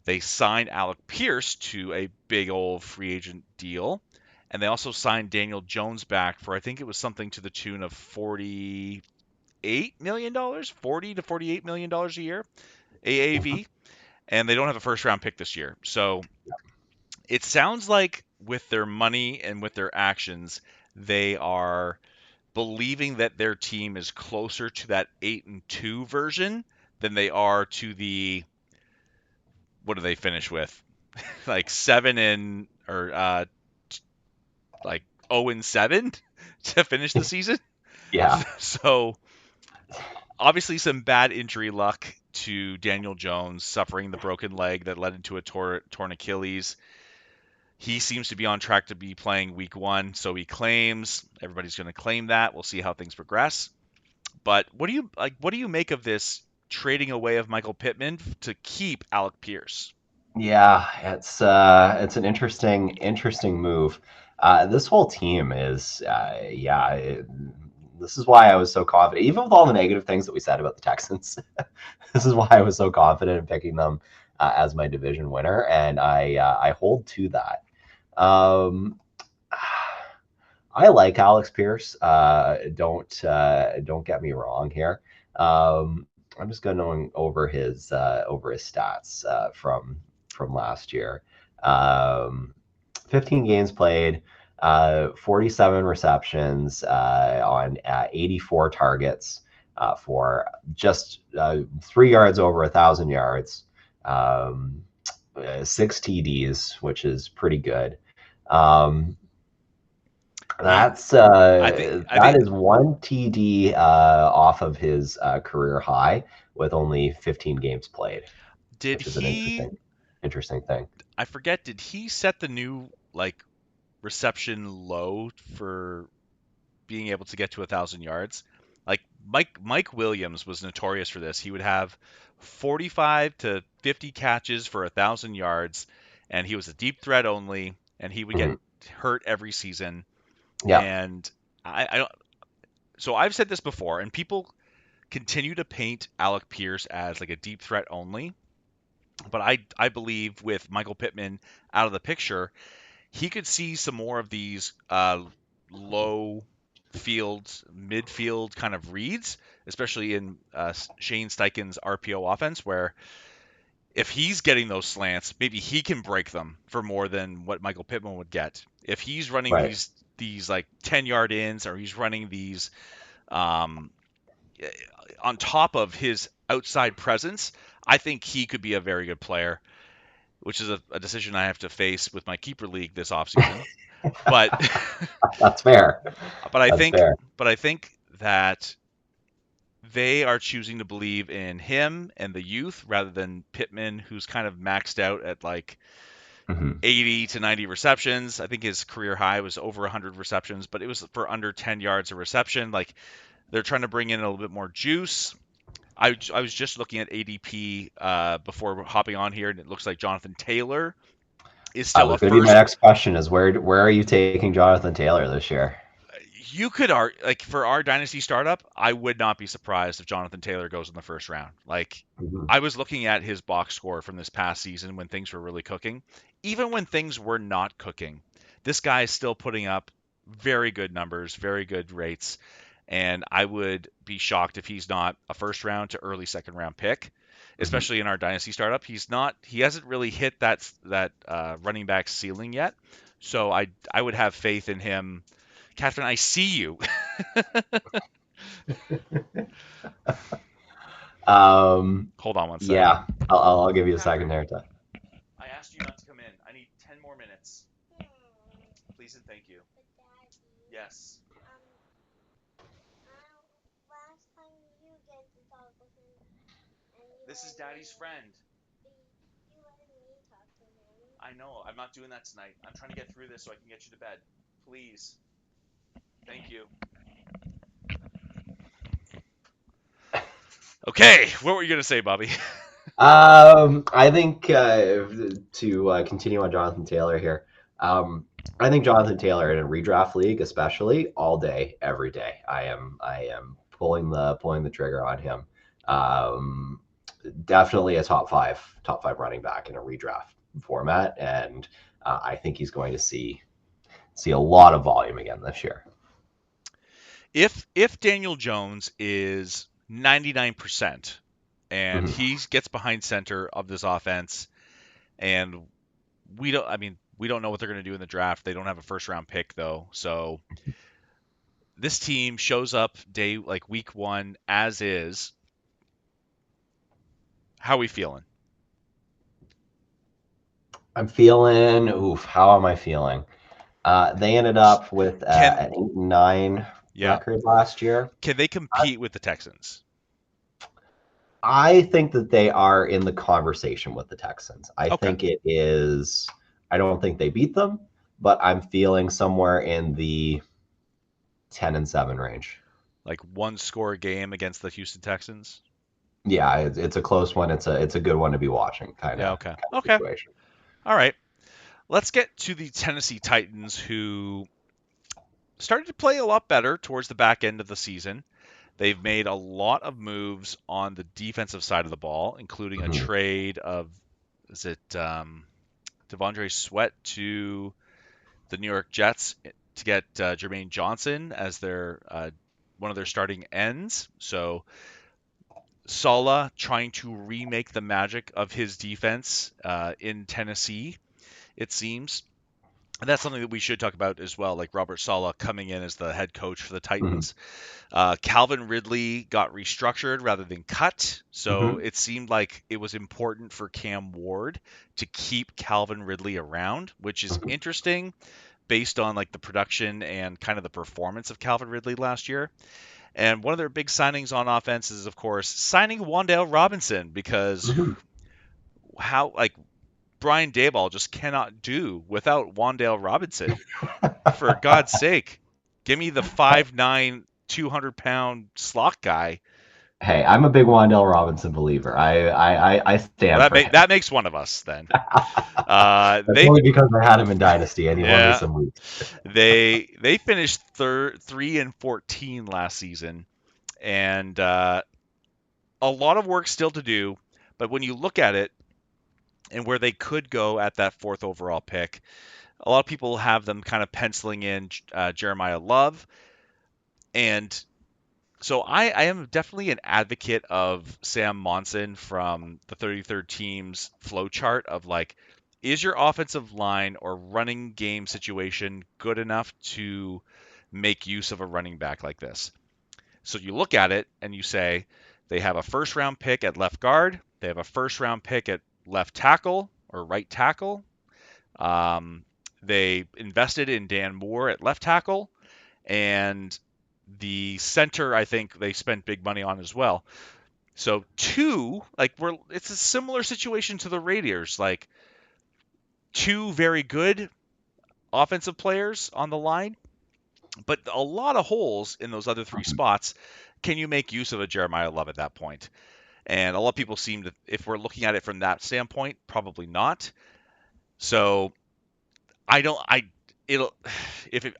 They signed Alec Pierce to a big old free agent deal. And they also signed Daniel Jones back for I think it was something to the tune of $48 million, $40 to $48 million a year, AAV. And they don't have a first round pick this year. So it sounds like with their money and with their actions, they are believing that their team is closer to that 8-2 version than they are to the what do they finish with? Like 7 and or like 0-7 to finish the season. Yeah. So obviously some bad injury luck to Daniel Jones suffering the broken leg that led into a torn Achilles. He seems to be on track to be playing week 1, so he claims. Everybody's going to claim that. We'll see how things progress. But what do you like? What do you make of this trading away of Michael Pittman to keep Alec Pierce? Yeah, it's an interesting move. This whole team is yeah. This is why I was so confident, even with all the negative things that we said about the Texans. This is why I was so confident in picking them as my division winner, and I hold to that. Um, I like Alex Pierce. Don't get me wrong here. I'm just going over his stats from last year. Um, 15 games played, 47 receptions on 84 targets for just 3 yards over 1,000 yards, um, 6 TDs, which is pretty good. Um, He, That's I that think is one TD off of his career high with only 15 games played, did which is an he. interesting thing. I forget. Did he set the new like reception low for being able to get to 1,000 yards? Like Mike Williams was notorious for this. He would have 45 to 50 catches for 1,000 yards, and he was a deep threat only, and he would get Mhm. hurt every season. Yeah, And I don't. So I've said this before, and people continue to paint Alec Pierce as like a deep threat only. But I believe with Michael Pittman out of the picture, he could see some more of these low field, midfield kind of reads, especially in Shane Steichen's RPO offense, where if he's getting those slants, maybe he can break them for more than what Michael Pittman would get. If he's running right. these like 10-yard ins, or he's running these um, on top of his outside presence, I think he could be a very good player, which is a decision I have to face with my keeper league this offseason. But That's fair. but I That's think fair. but I think that they are choosing to believe in him and the youth rather than Pittman, who's kind of maxed out at like Hmm. 80 to 90 receptions. I think his career high was over 100 receptions, but it was for under 10 yards a reception. Like they're trying to bring in a little bit more juice. I was just looking at ADP before hopping on here, and it looks like Jonathan Taylor is That still a was going to be my first. next question: is where are you taking Jonathan Taylor this year? You could like for our dynasty startup, I would not be surprised if Jonathan Taylor goes in the first round. Like Hmm. I was looking at his box score from this past season when things were really cooking. Even when things were not cooking, this guy is still putting up very good numbers, very good rates, and I would be shocked if he's not a first round to early second round pick, Hmm. especially in our dynasty startup. He's not. He hasn't really hit that running back ceiling yet. So I would have faith in him. Catherine, I see you. Um, Hold on one sec. yeah, I'll give you a second Catherine, there to. I asked you not to come in. I need 10 more minutes. Please and thank you. Yes. This is Daddy's friend. I know. I'm not doing that tonight. I'm trying to get through this so I can get you to bed. Please. Thank you. Okay. What were you going to say, Bobby? I think to continue on Jonathan Taylor here, I think Jonathan Taylor in a redraft league, especially, all day, every day, I am pulling the trigger on him. Um, Definitely a top five running back in a redraft format, and I think he's going to see a lot of volume again this year. If Daniel Jones is 99% and Mhm. he gets behind center of this offense, and we don't know what they're going to do in the draft. They don't have a first round pick though. So this team shows up day like week 1 as is. How are we feeling? I'm feeling. Oof, how am I feeling? They ended up with Can an 8-9 Yeah. record last year. Can they compete with the Texans? I think that they are in the conversation with the Texans. I Okay. think it is. I don't think they beat them, but I'm feeling somewhere in the 10-7 range. Like one score game against the Houston Texans? Yeah, it's a close one. It's a good one to be watching, kind Yeah, of okay. kind of Okay. situation. All right. Let's get to the Tennessee Titans, who started to play a lot better towards the back end of the season. They've made a lot of moves on the defensive side of the ball, including a Mhm. trade of, is it Devondre Sweat to the New York Jets to get Jermaine Johnson as their one of their starting ends. So Sala trying to remake the magic of his defense in Tennessee, it seems. And that's something that we should talk about as well, like Robert Sala coming in as the head coach for the Mhm. Titans. Calvin Ridley got restructured rather than cut, so Mhm. it seemed like it was important for Cam Ward to keep Calvin Ridley around, which is Mhm. interesting based on like the production and kind of the performance of Calvin Ridley last year. And one of their big signings on offense is, of course, signing Wan'Dale Robinson because Mhm. how like Brian Daboll just cannot do without Wan'Dale Robinson. For God's sake, give me the 5'9", 200-pound slot guy. Hey, I'm a big Wan'Dale Robinson believer. I Well, stand for him. that makes one of us then. That's They only because I had him in Dynasty and he won me yeah some weeks. they finished 3-14 last season, and a lot of work still to do. But when you look at it and where they could go at that fourth overall pick, a lot of people have them kind of penciling in Jeremiah Love, and so I am definitely an advocate of Sam Monson from the 33rd team's flow chart of like, is your offensive line or running game situation good enough to make use of a running back like this? So you look at it and you say they have a first round pick at left guard, they have a first round pick at left tackle or right tackle. Um, they invested in Dan Moore at left tackle, and the center I think they spent big money on as well. So two, like it's a similar situation to the Raiders, like two very good offensive players on the line, but a lot of holes in those other three Mhm. spots. Can you make use of a Jeremiah Love at that point? And a lot of people seem to, if we're looking at it from that standpoint, probably not. So I don't, I, it'll,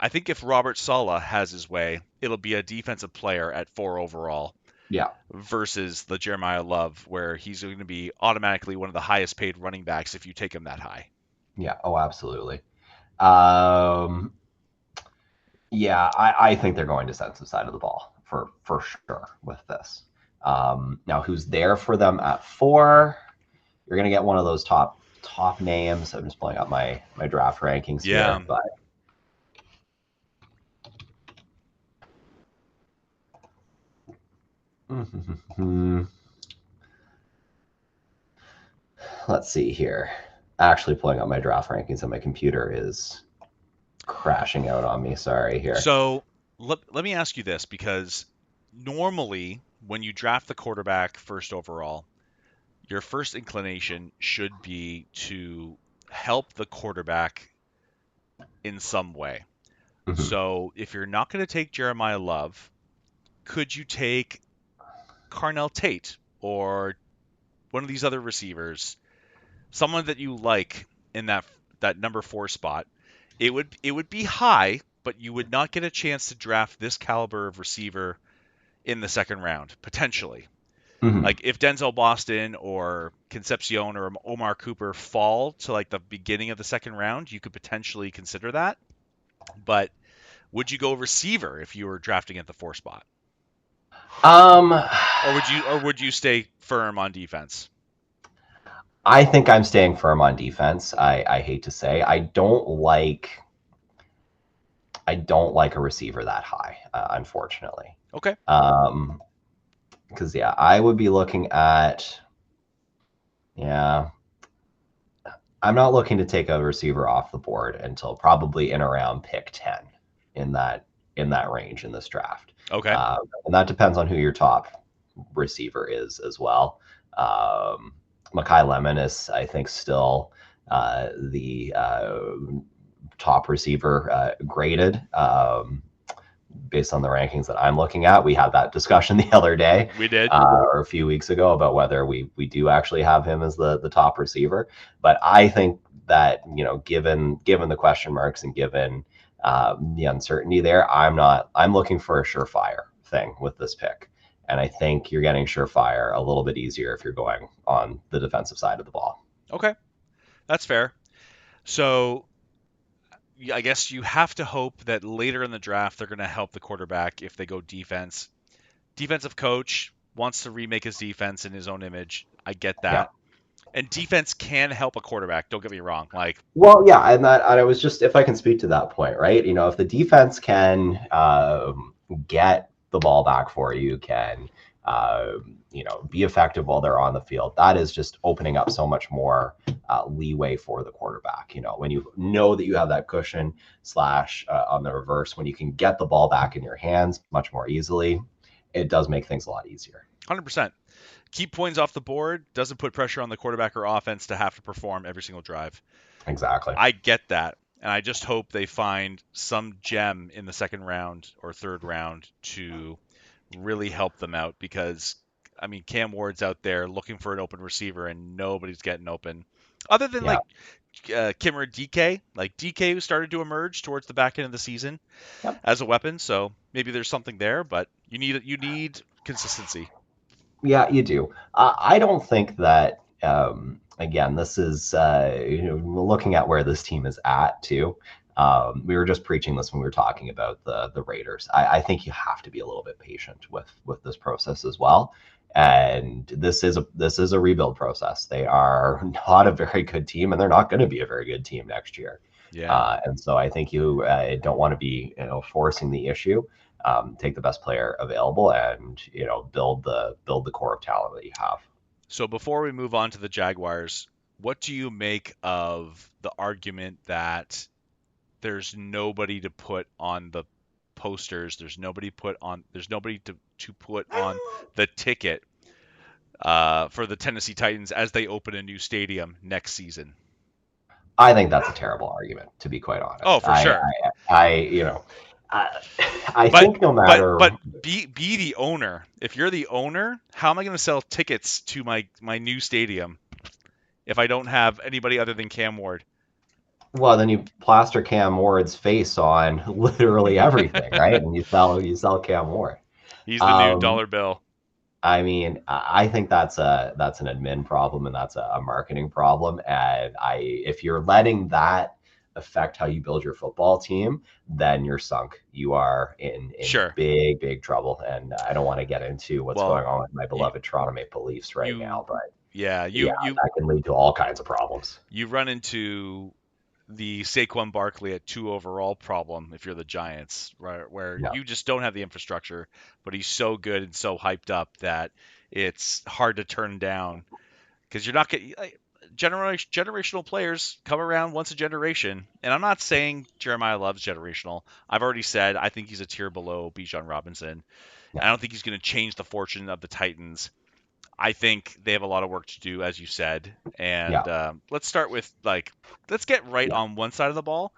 I think if Robert Saleh has his way, it'll be a defensive player at 4 overall Yeah, versus the Jeremiah Love, where he's going to be automatically one of the highest paid running backs if you take him that high. yeah, oh, absolutely. Um, yeah, I think they're going defensive side of the ball for sure with this. Now, who's there for them at 4? You're going to get one of those top names. I'm just pulling up my draft rankings Yeah. here, but let's see here. Actually, pulling up my draft rankings, and my computer is crashing out on me. Sorry here. So let me ask you this, because normally when you draft the quarterback first overall, your first inclination should be to help the quarterback in some way. Mhm. So if you're not going to take Jeremiah Love, could you take Carnell Tate or one of these other receivers, someone that you like in that number 4 spot? It would be high, but you would not get a chance to draft this caliber of receiver in the second round potentially. Mhm. Like if Denzel Boston or Concepcion or Omar Cooper fall to like the beginning of the second round, you could potentially consider that. But would you go receiver if you were drafting at the 4 spot? Um, Or would you stay firm on defense? I think I'm staying firm on defense. I hate to say I don't like a receiver that high, unfortunately. Okay. Um, because yeah, I would be looking at yeah. I'm not looking to take a receiver off the board until probably in around pick 10 in that range in this draft. Okay. And that depends on who your top receiver is as well. Um, Makai Lemon is, I think, still the top receiver graded. Based on the rankings that I'm looking at. We had that discussion the other day We did. or a few weeks ago about whether we do actually have him as the top receiver. But I think that given the question marks and given the uncertainty there, I'm looking for a surefire thing with this pick. And I think you're getting surefire a little bit easier if you're going on the defensive side of the ball. Okay. That's fair. So I guess you have to hope that later in the draft they're going to help the quarterback if they go defense. Defensive coach wants to remake his defense in his own image. I get Yeah. that. And defense can help a quarterback. Don't get me wrong. Like, Well, yeah, and I was just if I can speak to that point, right? If the defense can get the ball back for you, can be effective while they're on the field. That is just opening up so much more leeway for the quarterback. When you know that you have that cushion slash on the reverse, when you can get the ball back in your hands much more easily, it does make things a lot easier. 100%. Keep points off the board, doesn't put pressure on the quarterback or offense to have to perform every single drive. Exactly. I get that. And I just hope they find some gem in the second round or third round to really help them out because, I mean, Cam Ward's out there looking for an open receiver and nobody's getting open. Other than Yeah. like Kimmer DK, like DK who started to emerge towards the back end of the season Yep. as a weapon. So maybe there's something there, but you need consistency. Yeah, you do. I don't think that. Again, this is looking at where this team is at too. We were just preaching this when we were talking about the Raiders. I think you have to be a little bit patient with this process as well. And this is a rebuild process. They are not a very good team, and they're not going to be a very good team next year. Yeah. And so I think you don't want to be forcing the issue. Take the best player available and build the core of talent that you have. So before we move on to the Jaguars, what do you make of the argument that there's nobody to put on the posters, there's nobody to put on the ticket for the Tennessee Titans as they open a new stadium next season? I think that's a terrible argument, to be quite Oh, honest. for sure. I, I But think no but matter. but be the owner. If you're the owner, how am I going to sell tickets to my new stadium if I don't have anybody other than Cam Ward? Well, then you plaster Cam Ward's face on literally everything, right? And you sell Cam Ward. He's the new Um, dollar bill. I mean, I think that's an admin problem and that's a marketing problem. And if you're letting that affect how you build your football team, then you're sunk. You are in Sure. big, big trouble. And I don't want to get into what's Well, going on with my you beloved Toronto Maple Leafs right you now, but yeah, yeah, you that can lead to all kinds of problems. you run into the Saquon Barkley at 2 overall problem if you're the Giants, right? Where Yeah, you just don't have the infrastructure, but he's so good and so hyped up that it's hard to turn down because you're not getting generational players come around once a generation. And I'm not saying Jeremiah Love's generational. I've already said I think he's a tier below Bijan Robinson. yeah, I don't think he's going to change the fortune of the Titans. I think they have a lot of work to do, as you said. yeah, And let's start with let's get right yeah. on one side of the ball.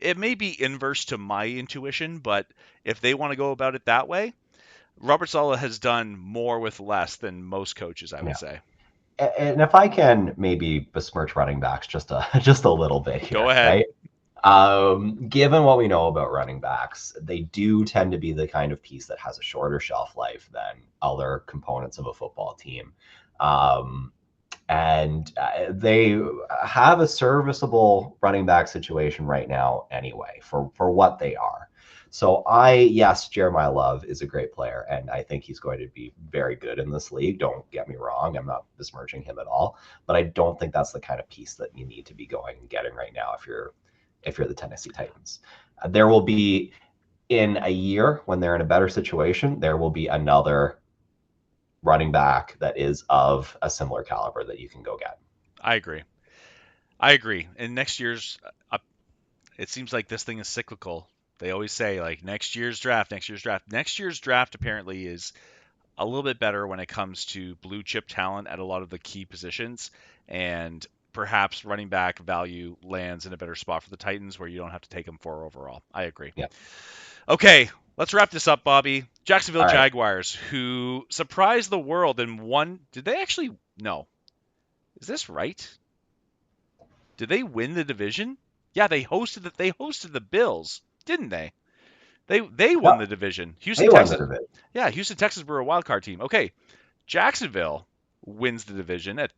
It may be inverse to my intuition, but if they want to go about it that way, Robert Saleh has done more with less than most coaches, I would Yeah. say. And if I can maybe besmirch running backs just a just a little bit Go here, ahead. right? Given what we know about running backs, they do tend to be the kind of piece that has a shorter shelf life than other components of a football team. Um, and they have a serviceable running back situation right now anyway for what they are. So yes, Jeremiah Love is a great player, and I think he's going to be very good in this league. Don't get me wrong; I'm not besmirching him at all, but I don't think that's the kind of piece that you need to be going and getting right now if you're the Tennessee Titans. There will be in a year when they're in a better situation, there will be another running back that is of a similar caliber that you can go get. I agree. I agree. And it seems like this thing is cyclical. They always say like next year's draft, next year's draft. Next year's draft apparently is a little bit better when it comes to blue chip talent at a lot of the key positions, and perhaps running back value lands in a better spot for the Titans where you don't have to take them for overall. I agree. Yeah. Okay, let's wrap this up, Bobby. Jacksonville All right. Jaguars, who surprised the world and won. Did they actually? No. Is this right? Did they win the division? Yeah, they hosted the Bills, didn't they? They won Yep. the division. Houston, They won the Texas. division. Yeah, Houston, Texas were a wild card team. Okay, Jacksonville wins the division at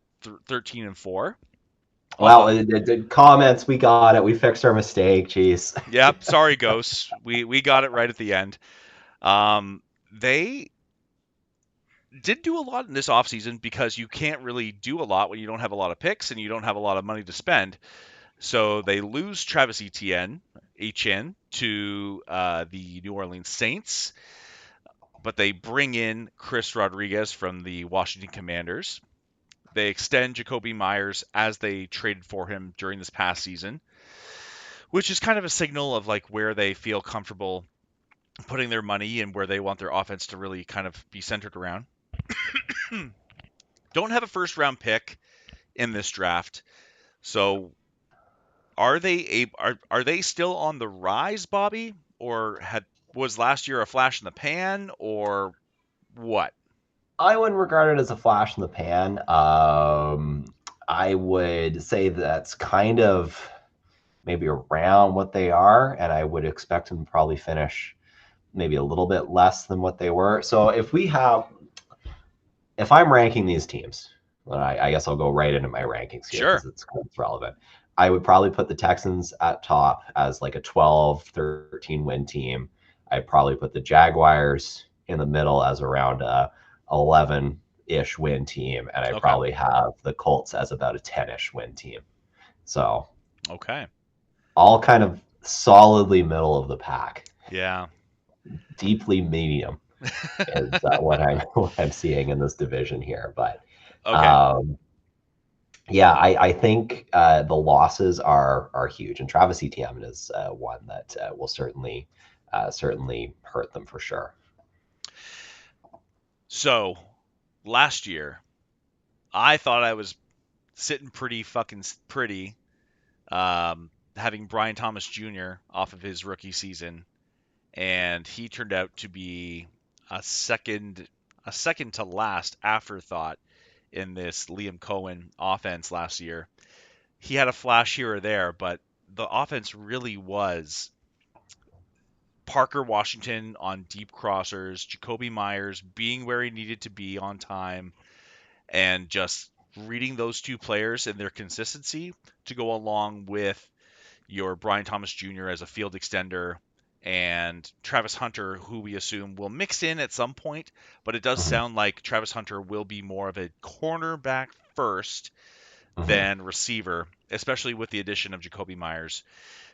13-4. Well, Although, the comments, we got it. We fixed our mistake. Jeez. yep, sorry, ghosts. We got it right at the end. They did do a lot in this offseason because you can't really do a lot when you don't have a lot of picks and you don't have a lot of money to spend. So they lose Travis Etienne to the New Orleans Saints. but they bring in Chris Rodriguez from the Washington Commanders. They extend Jacoby Myers as they traded for him during this past season, which is kind of a signal of like where they feel comfortable putting their money and where they want their offense to really kind of be centered around. Don't have a first round pick in this draft. So are they still on the rise, Bobby? Or was last year a flash in the pan or what? I wouldn't regard it as a flash in the pan. I would say that's kind of maybe around what they are, and I would expect them to probably finish maybe a little bit less than what they were. So if I'm ranking these teams, well, I guess I'll go right into my rankings here Sure. because it's relevant. I would probably put the Texans at top as like a 12, 13 win team. I'd probably put the Jaguars in the middle as around a 11-ish win team. And I Okay. probably have the Colts as about a 10-ish win team. So Okay. all kind of solidly middle of the pack, Yeah. deeply medium is what I'm seeing in this division here. But Okay. um, yeah, I think the losses are huge, and Travis Etienne is one that will certainly hurt them for sure. So, last year, I thought I was sitting pretty fucking pretty, having Brian Thomas Jr. off of his rookie season, and he turned out to be a second a second to last afterthought in this Liam Cohen offense last year. He had a flash here or there, but the offense really was Parker Washington on deep crossers, Jacoby Myers being where he needed to be on time, and just reading those two players and their consistency to go along with your Brian Thomas Jr. as a field extender and Travis Hunter, who we assume will mix in at some point, but it does Hmm. sound like Travis Hunter will be more of a cornerback first Hmm. than receiver, especially with the addition of Jacoby Myers.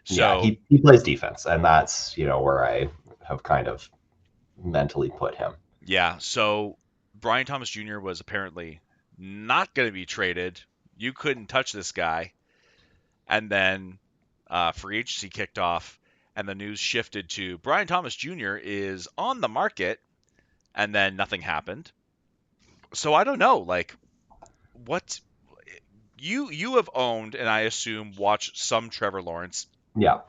Yeah, So, he plays defense, and that's where I have kind of mentally put him. yeah, so Brian Thomas Jr. was apparently not going to be traded. You couldn't touch this guy. And then free agency kicked off, and the news shifted to Brian Thomas Jr. is on the market, and then nothing happened. So I don't know, like what you have owned, and I assume watched some Trevor Lawrence. Yeah.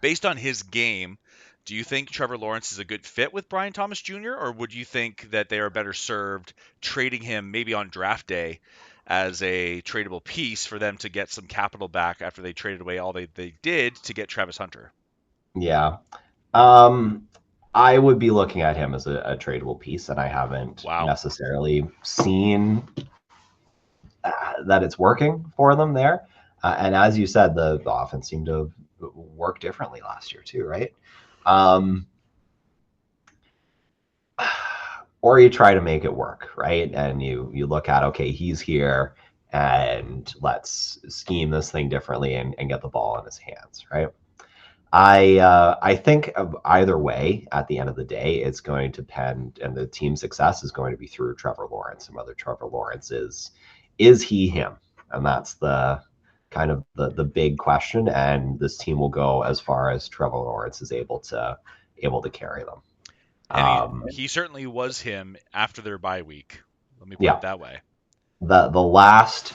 Based on his game, do you think Trevor Lawrence is a good fit with Brian Thomas Jr., or would you think that they are better served trading him maybe on draft day as a tradable piece for them to get some capital back after they traded away all they did to get Travis Hunter? Yeah. Um, I would be looking at him as a tradable piece, and I haven't Wow. necessarily seen that it's working for them there. And as you said, the offense seemed to work differently last year too, right? Um, or you try to make it work, right? And you look at, okay, he's here, and let's scheme this thing differently and get the ball in his hands, right? I think of either way, at the end of the day, it's going to depend, and the team's success is going to be through Trevor Lawrence and whether Trevor Lawrence is he him, and that's the kind of the big question. And this team will go as far as Trevor Lawrence is able to carry them. And he Um, he certainly was him after their bye week. Let me put it yeah, that way. the last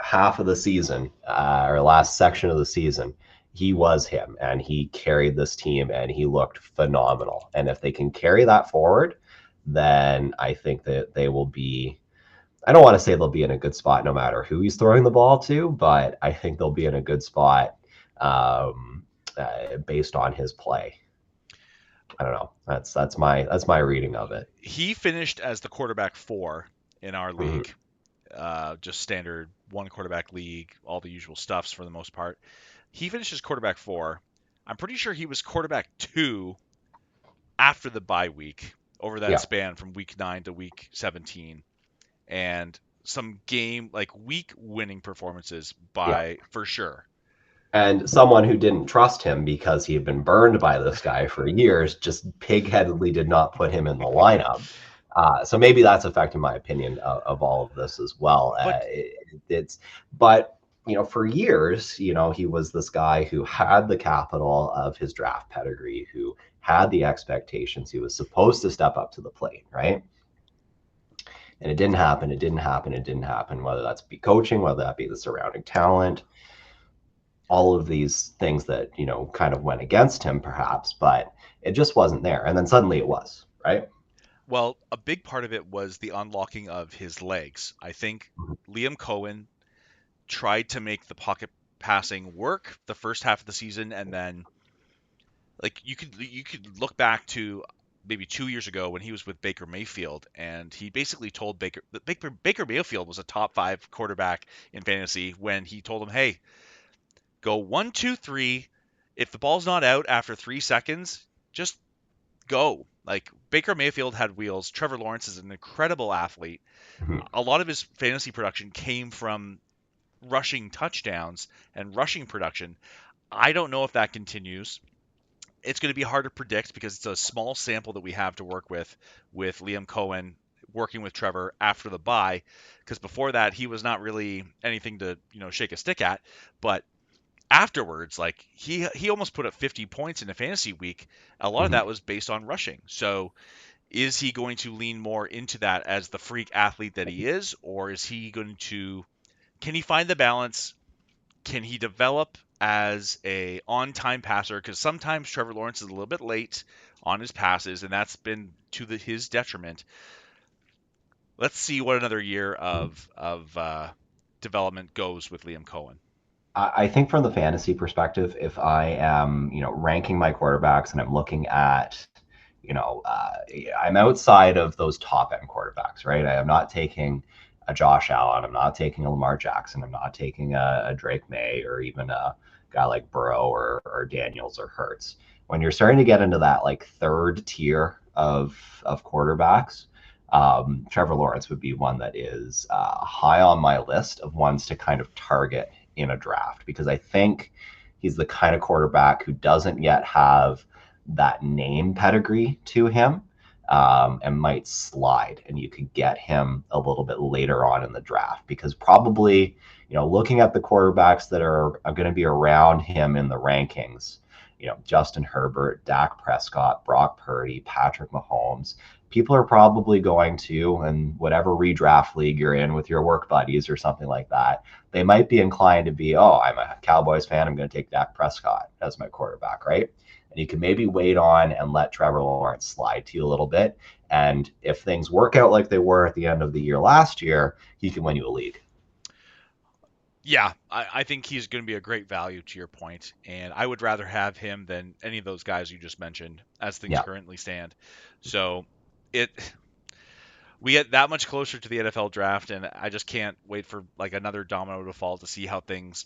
half of the season, or last section of the season, he was him, and he carried this team, and he looked phenomenal. And if they can carry that forward, then I think that they will be. I don't want to say they'll be in a good spot no matter who he's throwing the ball to, but I think they'll be in a good spot um, based on his play. I don't know. That's my reading of it. He finished as the quarterback 4 in our Mhm. league. Just standard one quarterback league, all the usual stuffs for the most part. He finished as quarterback 4. I'm pretty sure he was quarterback 2 after the bye week over that Yeah, span from week 9 to week 17. And some game like week winning performances yeah. by for sure. And someone who didn't trust him because he had been burned by this guy for years just pigheadedly did not put him in the lineup. So maybe that's affecting my opinion of all of this as well. But It's but for years, he was this guy who had the capital of his draft pedigree, who had the expectations. He was supposed to step up to the plate, right? And it didn't happen. It didn't happen. It didn't happen. Whether that's be coaching, whether that be the surrounding talent, all of these things that kind of went against him perhaps, but it just wasn't there, and then suddenly it was, right? well, a big part of it was the unlocking of his legs. I think Liam Cohen tried to make the pocket passing work the first half of the season, and then like you could look back to maybe 2 years ago when he was with Baker Mayfield, and he basically told Baker that Baker Mayfield was a top five quarterback in fantasy when he told him, "Hey, go 1, 2, 3. If the ball's not out after 3 seconds, just go." Like Baker Mayfield had wheels. Trevor Lawrence is an incredible athlete. Mhm. A lot of his fantasy production came from rushing touchdowns and rushing production. I don't know if that continues. It's going to be hard to predict because it's a small sample that we have to work with Liam Cohen working with Trevor after the bye, because before that he was not really anything to shake a stick at. But afterwards, like he almost put up 50 points in a fantasy week. A lot of Mhm. that was based on rushing. So is he going to lean more into that as the freak athlete that he is, or is he going to can he find the balance? Can he develop as a on-time passer? Because sometimes Trevor Lawrence is a little bit late on his passes, and that's been to his detriment. Let's see what another year of development goes with Liam Cohen. I think from the fantasy perspective, if I am, ranking my quarterbacks and I'm looking at, you know, uh, I'm outside of those top end quarterbacks, right? I am not taking a Josh Allen. I'm not taking a Lamar Jackson. I'm not taking a Drake May or even a guy like Burrow or Daniels or Hurts. When you're starting to get into that like third tier of quarterbacks, Trevor Lawrence would be one that is high on my list of ones to kind of target in a draft because I think he's the kind of quarterback who doesn't yet have that name pedigree to him, and might slide, and you could get him a little bit later on in the draft because probably looking at the quarterbacks that are going to be around him in the rankings, Justin Herbert, Dak Prescott, Brock Purdy, Patrick Mahomes, people are probably going to, in whatever redraft league you're in with your work buddies or something like that, they might be inclined to be, oh, I'm a Cowboys fan. I'm going to take Dak Prescott as my quarterback, right? And you can maybe wait on and let Trevor Lawrence slide to you a little bit. And if things work out like they were at the end of the year last year, he can win you a league. Yeah, I think he's going to be a great value to your point, and I would rather have him than any of those guys you just mentioned as things Yeah. currently stand. So it we get that much closer to the NFL draft, and I just can't wait for like another domino to fall to see how things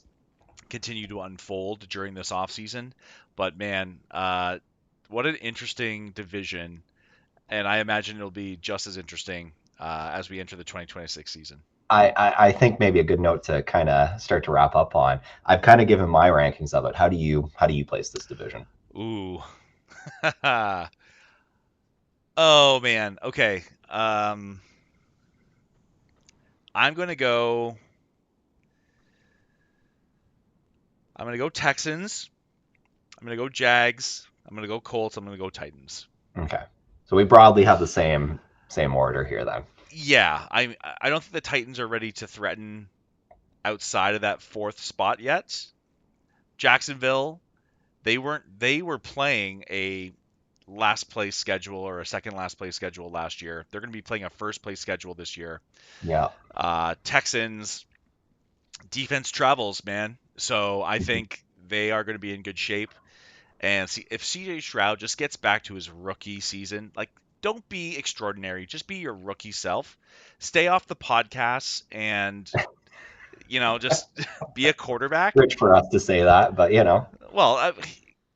continue to unfold during this offseason. But man, what an interesting division, and I imagine it'll be just as interesting as we enter the 2026 season. I think maybe a good note to kind of start to wrap up on. I've kind of given my rankings of it. How do you place this division? Ooh. Oh man. Okay. I'm gonna go. I'm gonna go Texans. I'm gonna go Jags. I'm gonna go Colts. I'm gonna go Titans. Okay, so we broadly have the same order here then. Yeah, I don't think the Titans are ready to threaten outside of that fourth spot yet. Jacksonville, they were playing a last place schedule or a second last place schedule last year. They're going to be playing a first place schedule this year. Yeah. Texans defense travels, man. So I think they are going to be in good shape. And see if CJ Stroud just gets back to his rookie season, like don't be extraordinary, just be your rookie self. Stay off the podcasts and just be a quarterback. Rich for us to say that, but Well,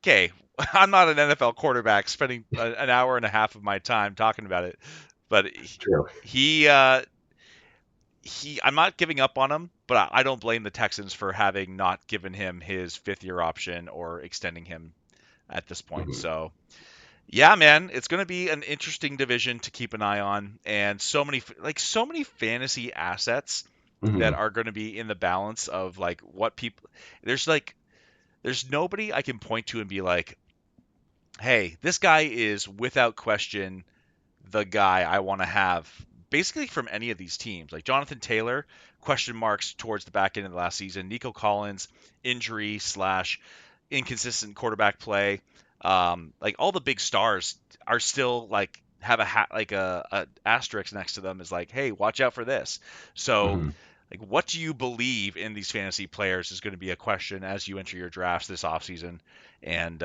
okay, I'm not an NFL quarterback spending an hour and a half of my time talking about it, but true. he I'm not giving up on him, but I don't blame the Texans for having not given him his 5th year option or extending him at this point. Mhm. So yeah, man, it's going to be an interesting division to keep an eye on, and so many fantasy assets that Mhm. are going to be in the balance of like what people. There's like there's nobody I can point to and be like, hey, this guy is without question the guy I want to have basically from any of these teams. Like Jonathan Taylor, question marks towards the back end of the last season. Nico Collins, injury slash inconsistent quarterback play. Like all the big stars are still like have a asterisk next to them is like, hey, watch out for this. So Mhm. like what do you believe in these fantasy players is going to be a question as you enter your drafts this offseason. And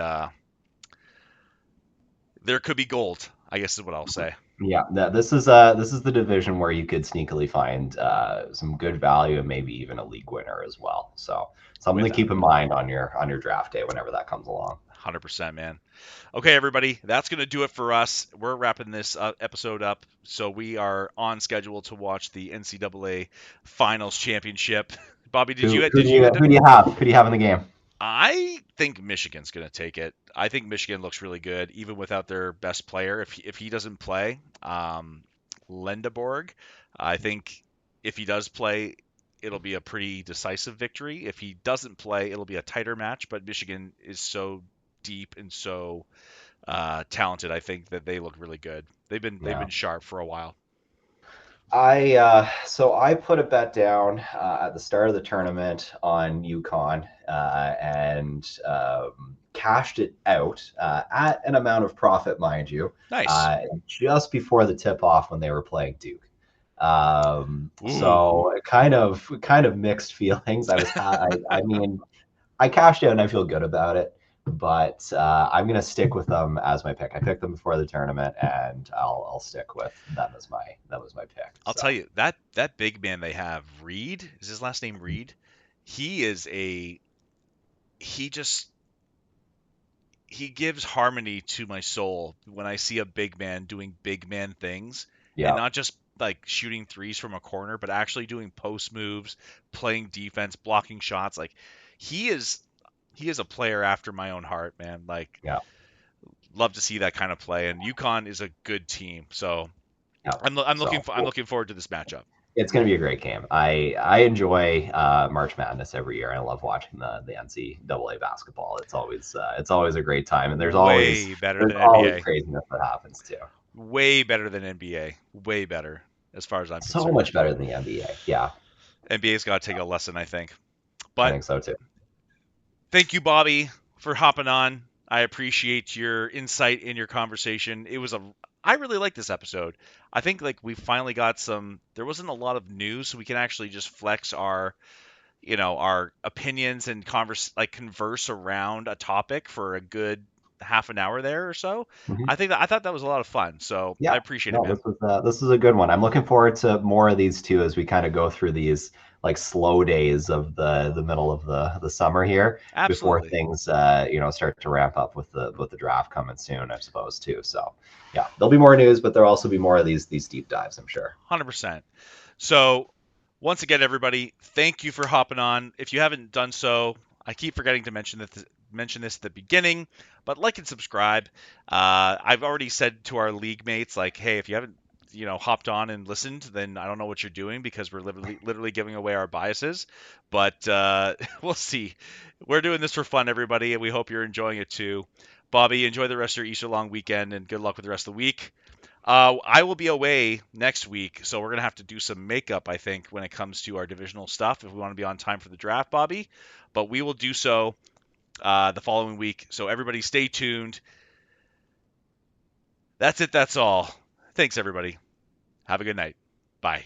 there could be gold, I guess is what I'll say. Yeah, this is the division where you could sneakily find some good value and maybe even a league winner as well. So something to Without keep a in doubt. mind on your draft day whenever that comes along. 100%, man. Okay, everybody, that's going to do it for us. We're wrapping this episode up. So we are on schedule to watch the NCAA Finals Championship. Bobby, Who do you have? Who do you have in the game? I think Michigan's going to take it. I think Michigan looks really good, even without their best player. If he doesn't play, Lendeborg, I think if he does play, it'll be a pretty decisive victory. If he doesn't play, it'll be a tighter match. But Michigan is so deep and so talented. I think that they look really good. They've been Yeah. sharp for a while. I put a bet down at the start of the tournament on UConn and cashed it out at an amount of profit, mind you, Nice. just before the tip off when they were playing Duke. Ooh. Kind of mixed feelings. I mean, I cashed out and I feel good about it, but I'm gonna stick with them as my pick. I picked them before the tournament, and I'll stick with them as my pick. I'll tell So you that big man they have, Reed, is his last name Reed? He is a he just he gives harmony to my soul when I see a big man doing big man things and yeah, not just like shooting threes from a corner, but actually doing post moves, playing defense, blocking shots. Like he is he is a player after my own heart, man. Like yeah, love to see that kind of play, and UConn is a good team. So yeah. I'm looking forward to this matchup. It's going to be a great game. I enjoy March Madness every year. I love watching the NCAA basketball. It's always a great time, and Way better there's than always NBA. craziness that happens too. Way better than NBA. Way better as far as I'm So concerned. much better than the NBA. Yeah, NBA's got to take a lesson, I think. I But think so too. thank you, Bobby, for hopping on. I appreciate your insight in your conversation. I really like this episode. I think like we finally got some there wasn't a lot of news, so we can actually just flex our our opinions and converse around a topic for a good half an hour there or so. Mhm. I thought that was a lot of fun. So I Yeah, appreciate it, no, man. this is a good one. I'm looking forward to more of these too as we kind of go through these like slow days of the middle of the summer here before Absolutely. things start to ramp up with the draft coming soon, I suppose too. So yeah, there'll be more news, but there'll also be more of these deep dives, I'm sure. 100%. So, once again, everybody, thank you for hopping on. If you haven't done so, I keep forgetting to mention this at the beginning, but like and subscribe. I've already said to our league mates, like, hey, if you haven't hopped on and listened, then I don't know what you're doing because we're literally giving away our biases. But we'll see. We're doing this for fun, everybody, and we hope you're enjoying it too. Bobby, enjoy the rest of your Easter long weekend and good luck with the rest of the week. I will be away next week, so we're gonna have to do some makeup, I think, when it comes to our divisional stuff if we want to be on time for the draft, Bobby. But we will do so the following week. So everybody, stay tuned. That's it. That's all. Thanks, everybody. Have a good night. Bye.